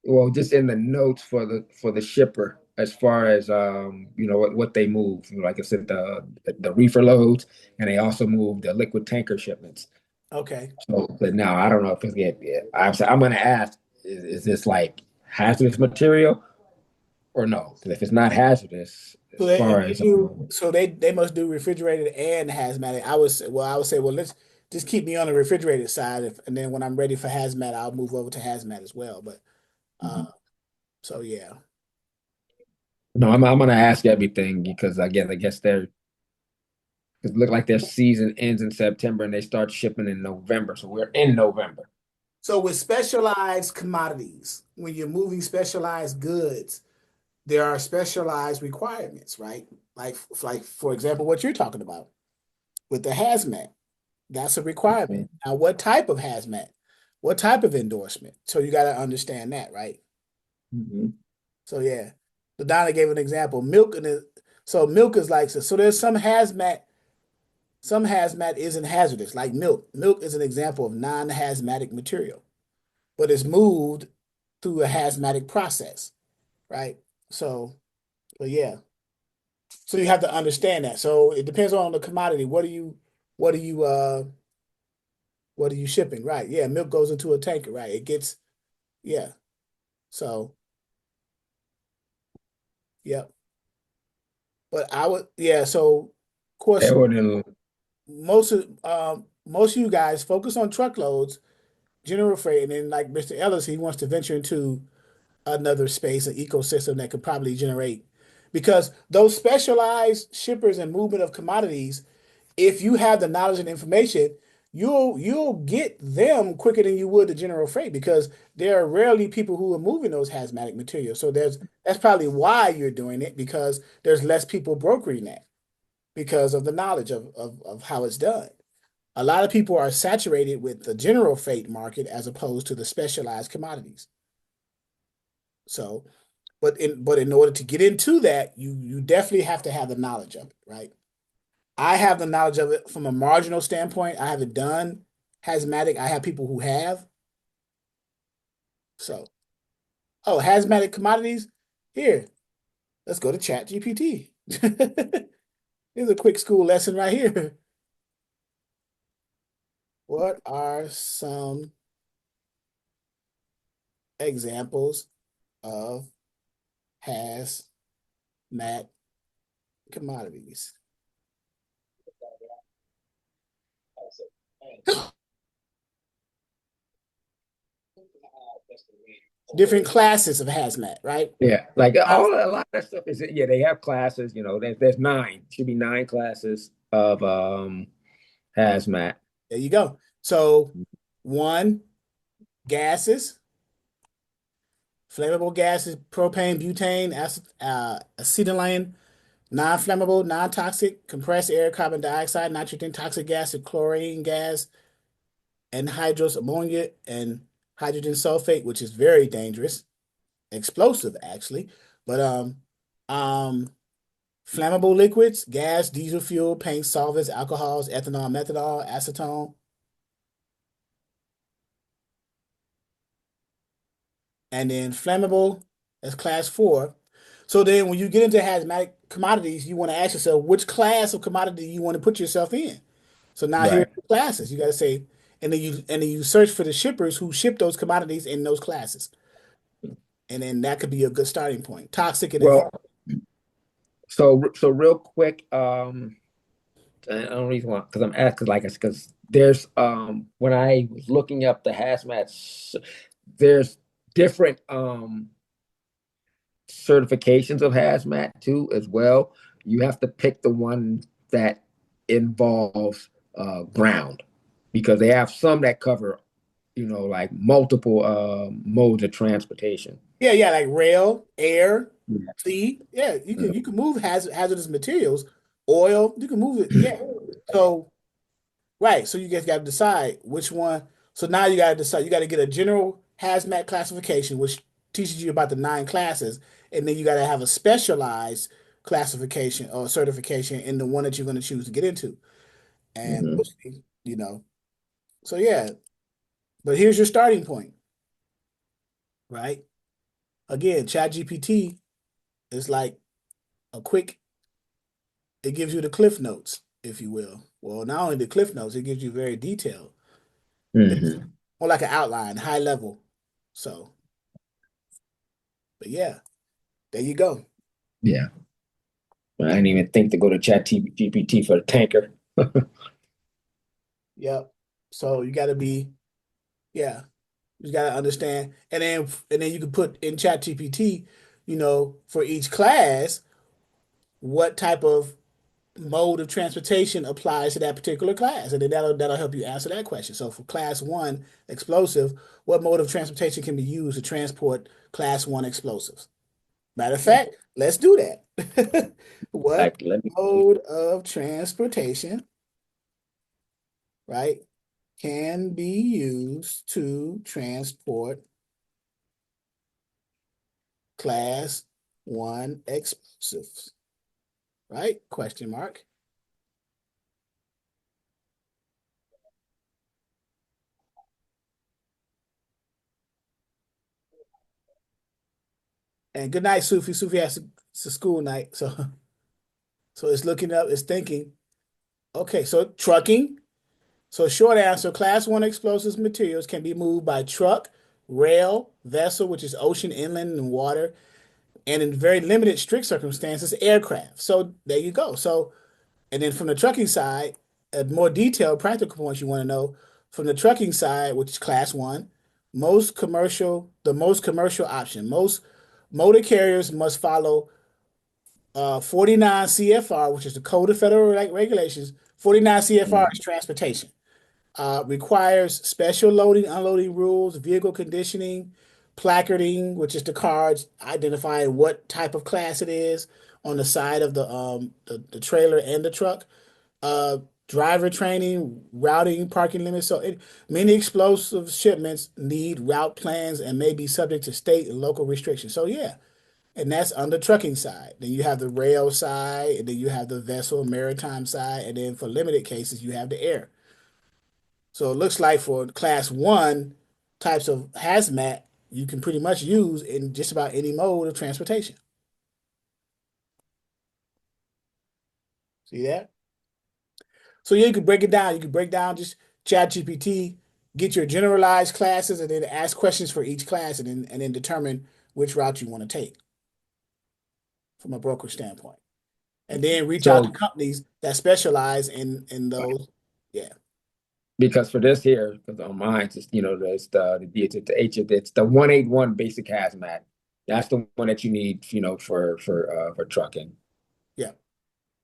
Well, just in the notes for the shipper as far as what they move. Like I said, the reefer loads, and they also move the liquid tanker shipments. Okay. So, but now I don't know if it's I'm going to ask: is this like hazardous material or no? Because if it's not hazardous, So as they far if they as do so they must do refrigerated and hazmat. I would say well let's just keep me on the refrigerated side and then when I'm ready for hazmat I'll move over to hazmat as well. But so yeah. no, I'm going to ask everything because again, I guess it look like their season ends in September and they start shipping in November. So we're in November. So with specialized commodities, when you're moving specialized goods, there are specialized requirements, right? Like for example, what you're talking about with the hazmat, that's a requirement. Now, what type of hazmat? What type of endorsement? So you got to understand that, right? Mm-hmm. So yeah, so Donna gave an example. So milk is like so. There's some hazmat. Some hazmat isn't hazardous, like milk. Milk is an example of non-hazmatic material, but it's moved through a hazmatic process, right? So, but yeah, so you have to understand that. So it depends on the commodity. What are you, what are you shipping? Right? Yeah, milk goes into a tanker, right? It gets, yeah. So, yeah. But I would, yeah. So, of They course, wouldn't. most of you guys focus on truckloads, general freight, and then like Mr. Ellis, he wants to venture into another space, an ecosystem that could probably generate because those specialized shippers and movement of commodities, if you have the knowledge and information, you'll get them quicker than you would the general freight because there are rarely people who are moving those hazmatic materials. So that's probably why you're doing it because there's less people brokering that because of the knowledge of how it's done. A lot of people are saturated with the general freight market as opposed to the specialized commodities. So, but in order to get into that, you definitely have to have the knowledge of it, right? I have the knowledge of it from a marginal standpoint. I haven't done hazmatic. I have people who have. So, oh, hazmatic commodities. Here, let's go to ChatGPT. Here's a quick school lesson right here. What are some examples of hazmat commodities? Different classes of hazmat, right? Yeah, like a lot of that stuff is yeah. They have classes. There's nine. Should be nine classes of hazmat. There you go. So, one, gases, flammable gases, propane, butane, acetylene, non-flammable, non-toxic, compressed air, carbon dioxide, nitrogen, toxic gas, chlorine gas, anhydrous ammonia, and hydrogen sulfate, which is very dangerous, explosive actually. But um, flammable liquids, gas, diesel fuel, paint solvents, alcohols, ethanol, methanol, acetone, and then flammable, that's class four. So then when you get into hazmatic commodities, you want to ask yourself which class of commodity you want to put yourself in. So now here are Right. the classes. You got to say, and then you search for the shippers who ship those commodities in those classes. And then that could be a good starting point. Toxic and Well, so real quick, I don't really want because I'm asking like because there's when I was looking up the hazmat, there's different certifications of hazmat too as well. You have to pick the one that involves ground because they have some that cover like multiple modes of transportation. yeah, like rail, air, Yeah. sea. Yeah, you can move hazardous materials, oil. You can move it. Yeah. So right. So you guys got to decide which one. So now you got to decide. You got to get a general. hazmat classification, which teaches you about the 9 classes, and then you got to have a specialized classification or certification in the one that you're going to choose to get into. And Mhm. mostly, so yeah, but here's your starting point, right? Again, ChatGPT is like a quick, it gives you the cliff notes, if you will. Well, not only the cliff notes, it gives you very detailed. It's Mhm. more like an outline, high level. So, but yeah, there you go. Yeah. I didn't even think to go to ChatGPT for the tanker. Yep. So you got to be, yeah, you got to understand, and then you can put in ChatGPT, for each class, what type of mode of transportation applies to that particular class, and then that'll help you answer that question. So for class one explosive, what mode of transportation can be used to transport class one explosives? Matter of fact, let's do that. What Like, let me see. mode of transportation, right, can be used to transport class one explosives? Right? Question mark. And good night, Sufi. Sufi has it's a school night, so so it's looking up, it's thinking. Okay, so trucking. So short answer, class one explosives materials can be moved by truck, rail, vessel, which is ocean, inland, and water, and in very limited strict circumstances, aircraft. So there you go. So, and then from the trucking side, a more detailed practical points you want to know from the trucking side, which is class one, the most commercial option. Most motor carriers must follow 49 CFR, which is the Code of Federal Regulations. 49 CFR is transportation. Requires special loading, unloading rules, vehicle conditioning, placarding, which is the cards identifying what type of class it is on the side of the trailer and the truck. Uh, Driver training, routing, parking limits. So many explosive shipments need route plans and may be subject to state and local restrictions. So yeah, and that's on the trucking side. Then you have the rail side, and then you have the vessel maritime side, and then for limited cases, you have the air. So it looks like for class one types of hazmat, you can pretty much use in just about any mode of transportation. See that? So yeah, you can break it down. You can break down just ChatGPT, get your generalized classes, and then ask questions for each class, and then determine which route you want to take from a broker standpoint. And then reach out to So, companies that specialize in those. Yeah. because for this here, because on mine, it's there's it's the 181 basic hazmat. That's the one that you need, for trucking. Yeah.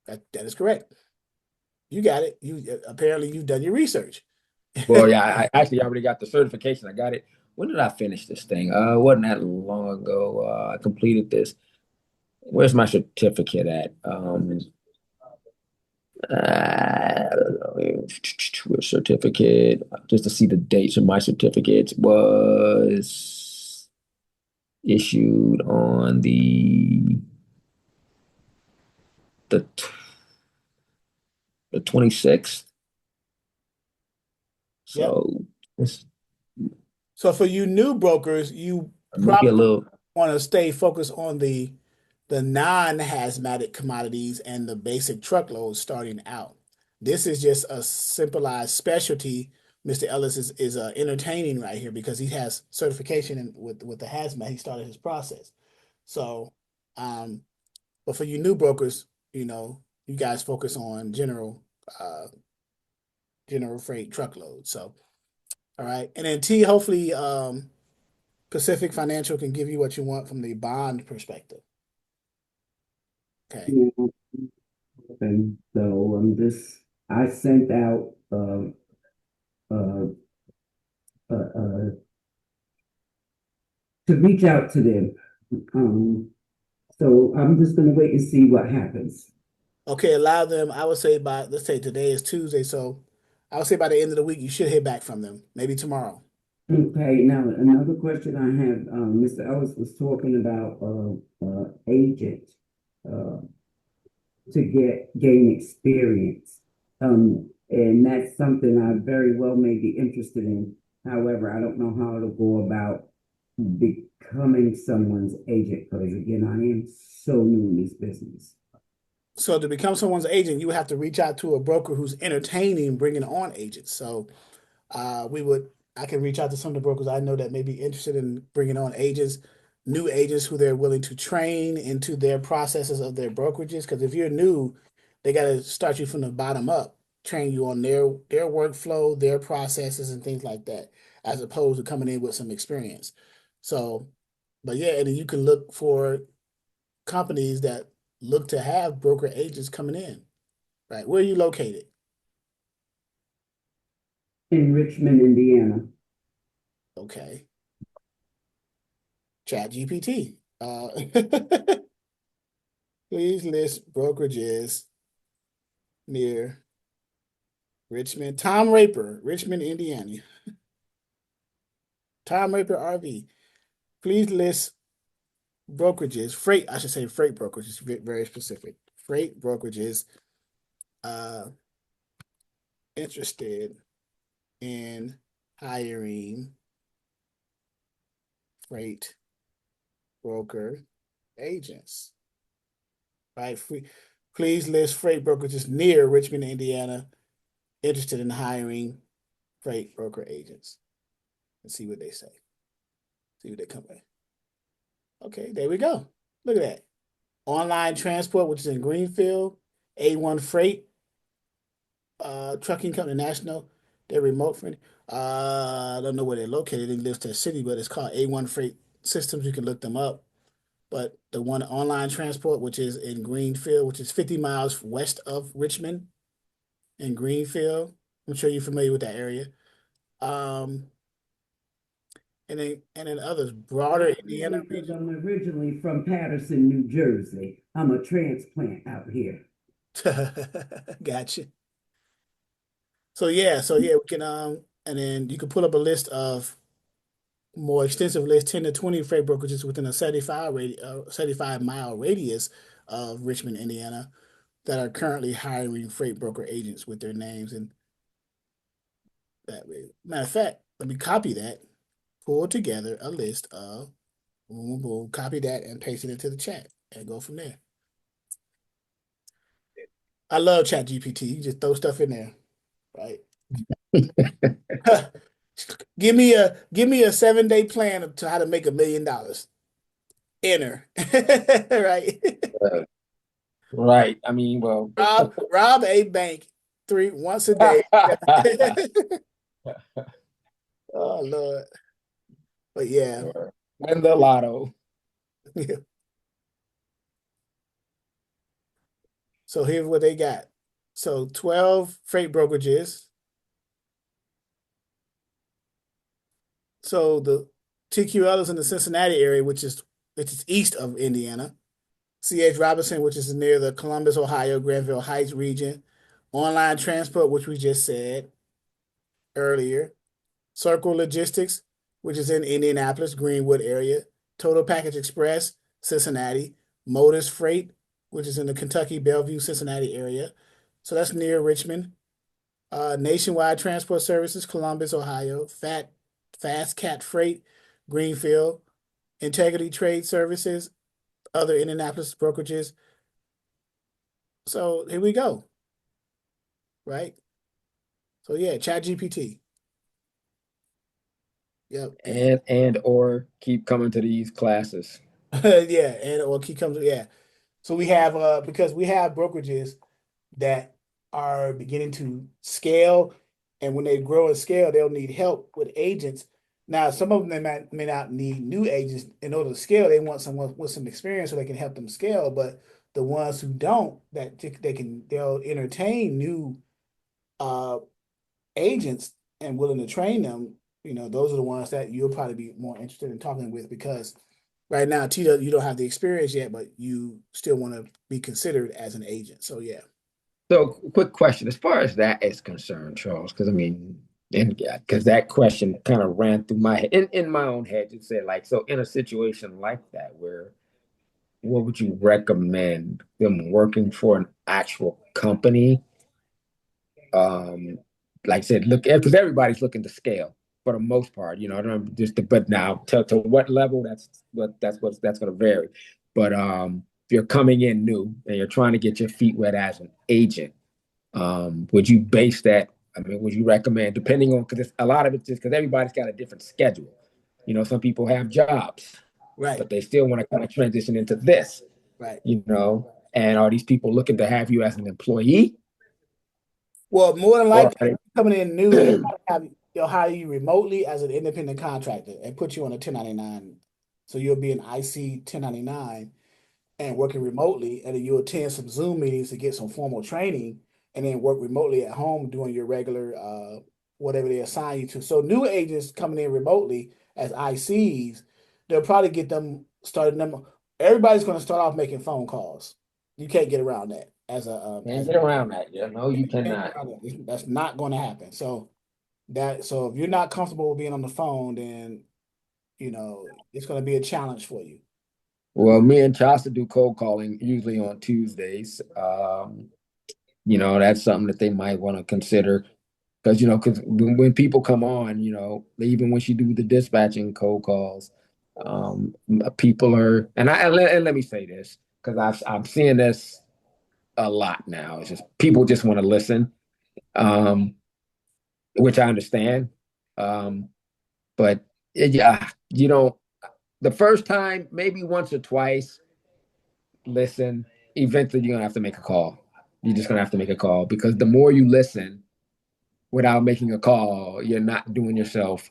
That is correct. You got it. You apparently you've done your research. Well, yeah, I actually already got the certification. I got it. When did I finish this thing? It wasn't that long ago. I completed this. Where's my certificate at? Certificate, just to see the dates of my certificate was issued on the the 26th. Yep. So it's So for you new brokers, you maybe a probably little. want to stay focused on the non-hazmatic commodities and the basic truckloads starting out. This is just a simplified specialty. Mr. Ellis is entertaining right here because he has certification with the hazmat. He started his process. So, um, but for you new brokers, you guys focus on general freight truckload. So, all right. And then T, hopefully, Pacific Financial can give you what you want from the bond perspective. Okay. Yeah. And so I sent out uh, to reach out to them. So I'm just gonna wait and see what happens. Okay, allow them. I would say let's say today is Tuesday, so I would say by the end of the week you should hear back from them. Maybe tomorrow. Okay, now another question I have, Mr. Ellis was talking about agent uh, to gain experience. And that's something I very well may be interested in. However, I don't know how to go about becoming someone's agent because again, I am so new in this business. So to become someone's agent, you would have to reach out to a broker who's entertaining bringing on agents. So we would, I can reach out to some of the brokers I know that may be interested in bringing on agents, new agents who they're willing to train into their processes of their brokerages. Because if you're new, they got to start you from the bottom up, train you on their workflow, their processes, and things like that, as opposed to coming in with some experience. So, but yeah, and then you can look for companies that look to have broker agents coming in, right? Where are you located? In Richmond, Indiana. Okay. ChatGPT. Please list brokerages near Richmond. Tom Raper, Richmond, Indiana. Tom Raper RV. Please list brokerages, freight, I should say freight brokerages, very specific. Freight brokerages uh interested in hiring freight broker agents. Right? Please list freight brokerages near Richmond, Indiana, interested in hiring freight broker agents. And see what they say. See what they come with. Okay, there we go. Look at that. Online transport, which is in Greenfield, A1 Freight, trucking company national. They're remote friendly. I don't know where they're located. They list their city, but it's called A1 Freight Systems. You can look them up. But the one online transport, which is in Greenfield, which is 50 miles west of Richmond in Greenfield. I'm sure you're familiar with that area. Um, and then others, broader Indiana Because region. I'm originally from Patterson, New Jersey. I'm a transplant out here. Gotcha. So yeah, we can and then you can pull up a list of more extensive list, 10 to 20 freight brokerages within a 75-mile radius of Richmond, Indiana, that are currently hiring freight broker agents with their names and that way. Matter of fact, let me copy that, pull together a list of boom, boom, copy that and paste it into the chat and go from there. I love ChatGPT. You just throw stuff in there, right? Give me a 7-day plan to how to make $1 million. Enter. Right. Right. I mean, well, Rob a bank once a day. Oh Lord. But yeah. win the lotto. So here's what they got. So 12 freight brokerages. So the TQL is in the Cincinnati area, which is east of Indiana. C.H. Robinson, which is near the Columbus, Ohio, Granville Heights region. Online transport, which we just said earlier. Circle Logistics, which is in Indianapolis, Greenwood area. Total Package Express, Cincinnati. Modus Freight, which is in the Kentucky, Bellevue, Cincinnati area. So that's near Richmond. Nationwide Transport Services, Columbus, Ohio. Fast Cat Freight, Greenfield. Integrity Trade Services, other Indianapolis brokerages. So here we go, right? So yeah, ChatGPT. Yep. And or keep coming to these classes. Yeah, and or key comes yeah. So we have because we have brokerages that are beginning to scale, and when they grow and scale, they'll need help with agents. Now, some of them may not need new agents in order to scale. They want someone with some experience so they can help them scale. But the ones who don't, they'll entertain new uh agents and willing to train them. Those are the ones that you'll probably be more interested in talking with because right now, Tito, you don't have the experience yet, but you still want to be considered as an agent. So yeah. So, quick question as far as that is concerned, Charles, because I mean, And because that question kind of ran through my head, in my own head, it said like, so in a situation like that, where what would you recommend them working for an actual company? Um, like I said, look, because everybody's looking to scale for the most part, I don't just, but now to what level, that's going to vary. But if you're coming in new and you're trying to get your feet wet as an agent, would you base that? I mean, would you recommend, depending on, because a lot of it's just because everybody's got a different schedule. Some people have jobs, Right, but they still want to kind of transition into this, right. and are these people looking to have you as an employee, Well, more than or likely, are coming in new, they? they'll hire you remotely as an independent contractor and put you on a 1099. So you'll be an IC 1099 and working remotely, and then you attend some Zoom meetings to get some formal training, and then work remotely at home doing your regular whatever they assign you to. So new agents coming in remotely as ICs, they'll probably get them started. Everybody's going to start off making phone calls. You can't get around that Can't get around that. Yeah, no, you can't get cannot. around that. That's not going to happen. So if you're not comfortable with being on the phone, then it's going to be a challenge for you. Well, me and Chasta do cold calling usually on Tuesdays. That's something that they might want to consider because because when people come on, even when she do the dispatching cold calls, people are, and let me say this because I'm seeing this a lot now. It's just people just want to listen, um, which I understand, but yeah, the first time, maybe once or twice, listen. Eventually, you're gonna have to make a call. You're just gonna have to make a call because the more you listen without making a call, you're not doing yourself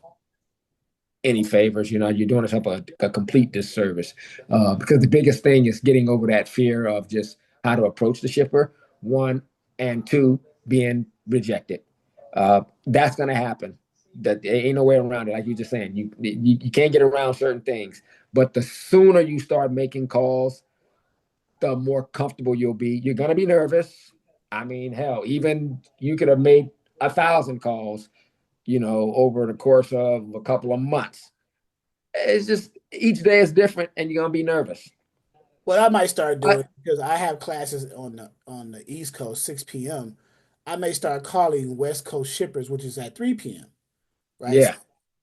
any favors. You're doing yourself a complete disservice because the biggest thing is getting over that fear of just how to approach the shipper. One and two, being rejected. That's gonna happen. That there ain't no way around it. Like you just saying, you can't get around certain things. But the sooner you start making calls, the more comfortable you'll be. You're gonna be nervous. I mean, hell, even you could have made 1,000 calls, over the course of a couple of months. It's just each day is different, and you're gonna be nervous. What I might start I, doing, because I have classes on the East Coast, 6 p.m., I may start calling West Coast shippers, which is at 3 p.m., right? So yeah,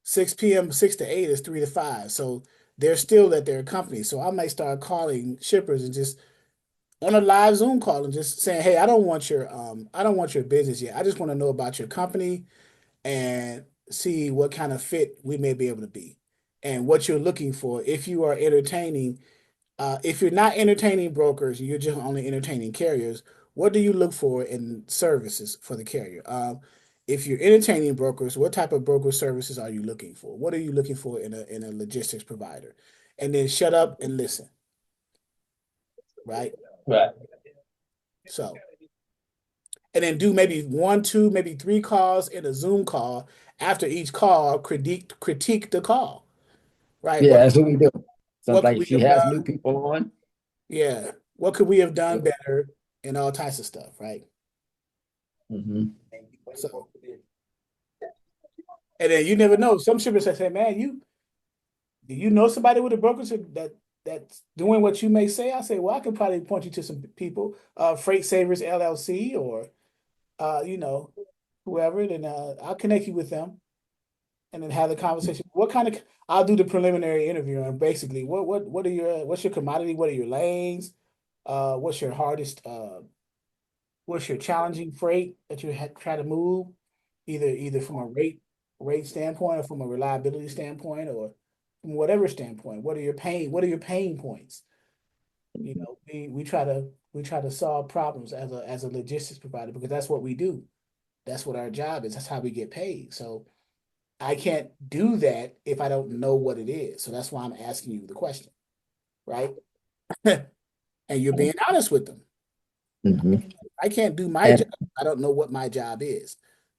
6 p.m., 6 to 8 is 3 to 5. So they're still at their company. So I may start calling shippers and just on a live Zoom call and just saying, hey, I don't want your business yet. I just want to know about your company and see what kind of fit we may be able to be and what you're looking for. If you're not entertaining brokers, you're just only entertaining carriers. What do you look for in services for the carrier? If you're entertaining brokers, what type of broker services are you looking for? What are you looking for in a logistics provider? And then shut up and listen, right? right. So, and then do maybe one, two, maybe three calls in a Zoom call. After each call, critique the call, right? Yeah, that's what we do. What could Sometimes we she have has new done? people on. Yeah, what could we have done better and all types of stuff, right? Mm-hmm. So, and then you never know. Some shippers say, "Man, do you know somebody with a brokerage that's doing what you may say?" I say, "Well, I can probably point you to some people, Freight Savers LLC or you know, whoever. Then I'll connect you with them, and then have the conversation. What kind of I'll do the preliminary interview and basically what's your commodity? What are your lanes? What's your hardest? What's your challenging freight that you try to move, either from a rate standpoint or from a reliability standpoint or from whatever standpoint. What are your pain points? We try to solve problems as a logistics provider because that's what we do. That's what our job is. That's how we get paid. So I can't do that if I don't know what it is. So that's why I'm asking you the question, right? And you're being honest with them. Mm-hmm. I can't do my And job. I don't know what my job is.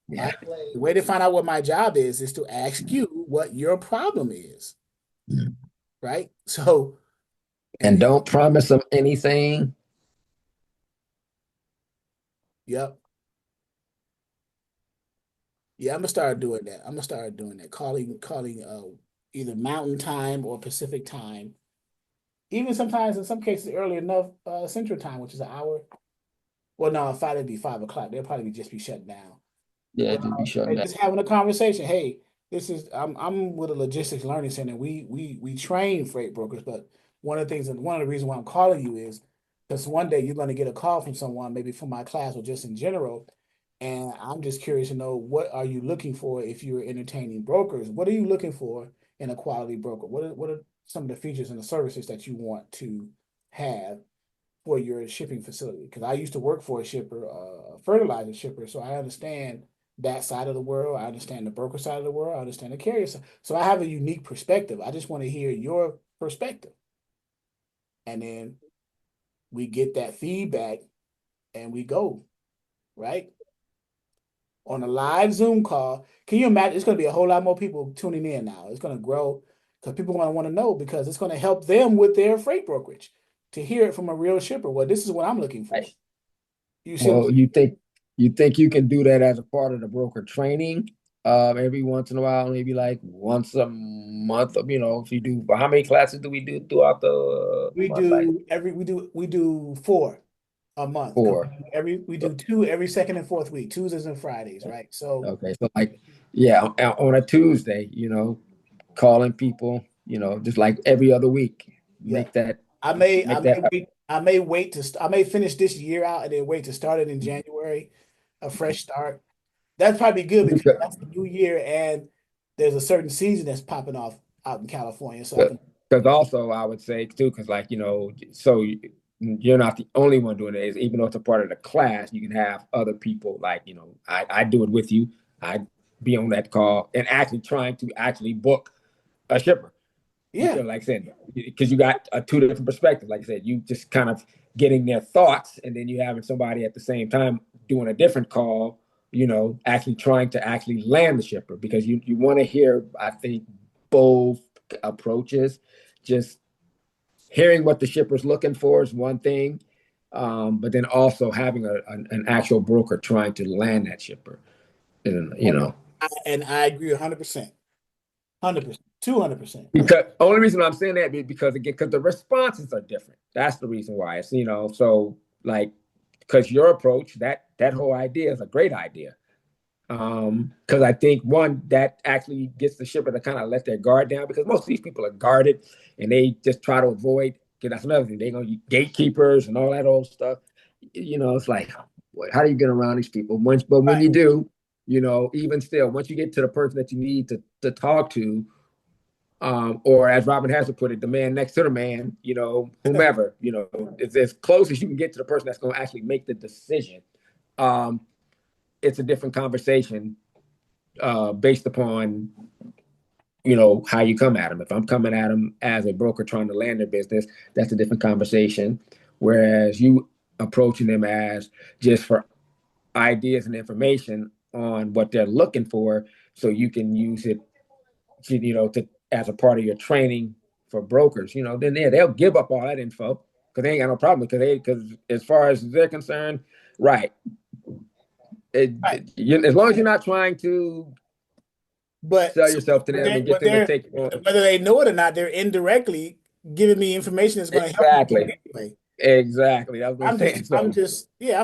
yeah, Right? The way to find out what my job is to ask you what your problem is, right? So, and and then, don't promise them anything. yep, Yeah, I'm gonna start doing that. I'm gonna start doing that. Calling either Mountain Time or Pacific Time. Even sometimes in some cases early enough Central Time, which is an hour. Well, no, if it'd be 5 o'clock, they'll probably just be shut down. Yeah, But just be shutting down. just having a conversation. Hey, this is I'm with a logistics learning center. We train freight brokers, but one of the things and one of the reasons why I'm calling you is because one day you're going to get a call from someone, maybe from my class or just in general, and I'm just curious to know what are you looking for if you're entertaining brokers? What are you looking for in a quality broker? What are some of the features and the services that you want to have for your shipping facility? Because I used to work for a shipper, a fertilizer shipper, so I understand that side of the world. I understand the broker side of the world. I understand the carrier side. So I have a unique perspective. I just want to hear your perspective, and then we get that feedback and we go right on a live Zoom call. Can you imagine? It's going to be a whole lot more people tuning in now. It's going to grow because people want to know because it's going to help them with their freight brokerage to hear it from a real shipper. Well, this is what I'm looking for. Right. You see what I'm Well, saying? you think you can do that as a part of the broker training? Every once in a while, maybe like once a month. If you do, how many classes do we do throughout the We month? Like do every we do four a month because four. we do two every second and fourth week, Tuesdays and Fridays, right? So Okay, so like, yeah, on a Tuesday, calling people, just like every other week, yeah, make that, I make that. may wait I may finish this year out and then wait to start it in January, a fresh start. That's probably good because that's the new year and there's a certain season that's popping off out in California, so I can. Because also I would say too, because like so you're not the only one doing it. Is even though it's a part of the class, you can have other people like I do it with you. I be on that call and actually trying to actually book a shipper Yeah, because, like I said, because you got two different perspectives. Like I said, you just kind of getting their thoughts, and then you having somebody at the same time doing a different call. Actually trying to actually land the shipper because you want to hear, I think, both approaches. Just hearing what the shipper's looking for is one thing, but then also having an actual broker trying to land that shipper. And, and I agree 100%, 100%, 200%. because only reason I'm saying that is because again, because the responses are different. That's the reason why it's so like because your approach that whole idea is a great idea. Because I think one that actually gets the shipper to kind of let their guard down because most of these people are guarded and they just try to avoid. Because that's another thing they're gonna use gatekeepers and all that old stuff. It's like, boy, how do you get around these people? But when Right. you do, even still, once you get to the person that you need to talk to, or as Robin Hazard put it, the man next to the man, whomever, it's as close as you can get to the person that's going to actually make the decision. Um, it's a different conversation based upon how you come at them. If I'm coming at them as a broker trying to land their business, that's a different conversation. Whereas you approaching them as just for ideas and information on what they're looking for, so you can use it, to as a part of your training for brokers. Then they'll give up all that info because they ain't got no problem because as far as they're concerned, right. Right. As long as you're not trying to But sell yourself to them and get but them to take it on. whether they know it or not, they're indirectly giving me information that's going to help me Exactly. anyway. Exactly. That's what I'm saying. So I'm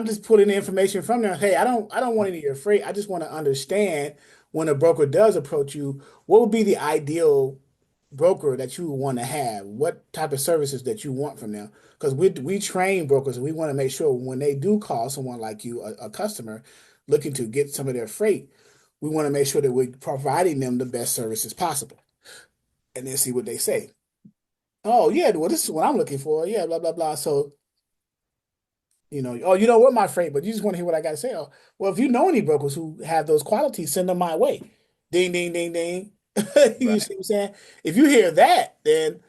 just pulling the information from them. Hey, I don't want any of your freight. I just want to understand when a broker does approach you, what would be the ideal broker that you would want to have? What type of services that you want from them? Because we train brokers and we want to make sure when they do call someone like you, a customer looking to get some of their freight, we want to make sure that we're providing them the best services possible. And then see what they say. Oh yeah, well this is what I'm looking for. Yeah, blah blah blah. So oh, you don't want my freight, but you just want to hear what I got to say. Oh, well, if you know any brokers who have those qualities, send them my way. Ding, ding, ding, ding. You right. see what I'm saying? If you hear that, then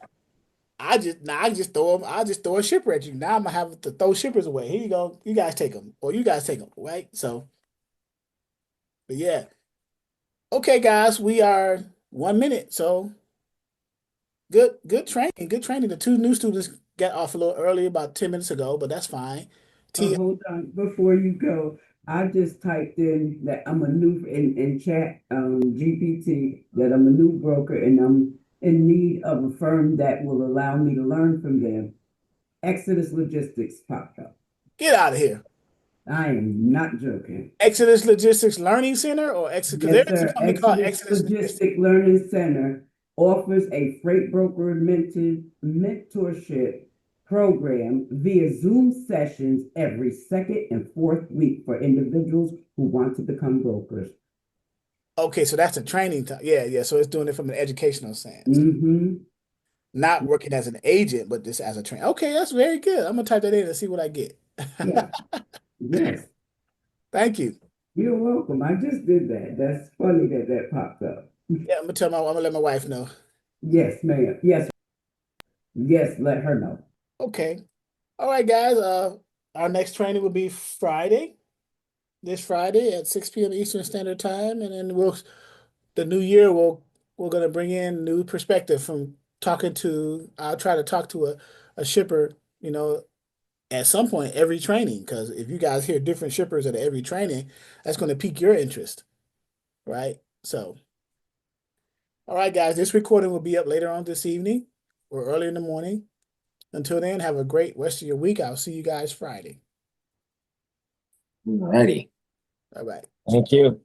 I just throw a shipper at you. Now I'm gonna have to throw shippers away. Here you go. You guys take them, or you guys take them, right? So, but yeah. Okay, guys, we are 1 minute. So good training. Good training. The two new students got off a little early, about 10 minutes ago, but that's fine. T Hold on, before you go, I just typed in that I'm a new in chat GPT that I'm a new broker and I'm in need of a firm that will allow me to learn from them. Exodus Logistics popped up. Get out of here. I am not joking. Exodus Logistics Learning Center or Exodus, because Yes, there is a sir. company called Exodus Exodus Logistics. Logistic Learning Center offers a freight broker mentorship program via Zoom sessions every second and fourth week for individuals who want to become brokers. Okay, so that's a training time. Yeah, yeah. So it's doing it from an educational sense. Mm-hmm. Not working as an agent, but just as a trainer. Okay, that's very good. I'm gonna type that in and see what I get. Yeah. Yes. Thank you. You're welcome. I just did that. That's funny that that popped up. Yeah, I'm gonna let my wife know. Yes, ma'am. Yes. Yes, let her know. Okay. All right, guys. Our next training will be Friday, this Friday at 6 p.m. Eastern Standard Time, and then the new year we're gonna bring in new perspective from talking to. I'll try to talk to a shipper, at some point every training, because if you guys hear different shippers at every training, that's going to pique your interest, right? So, all right, guys, this recording will be up later on this evening or early in the morning. Until then, have a great rest of your week. I'll see you guys Friday. Alrighty. All right. Thank you.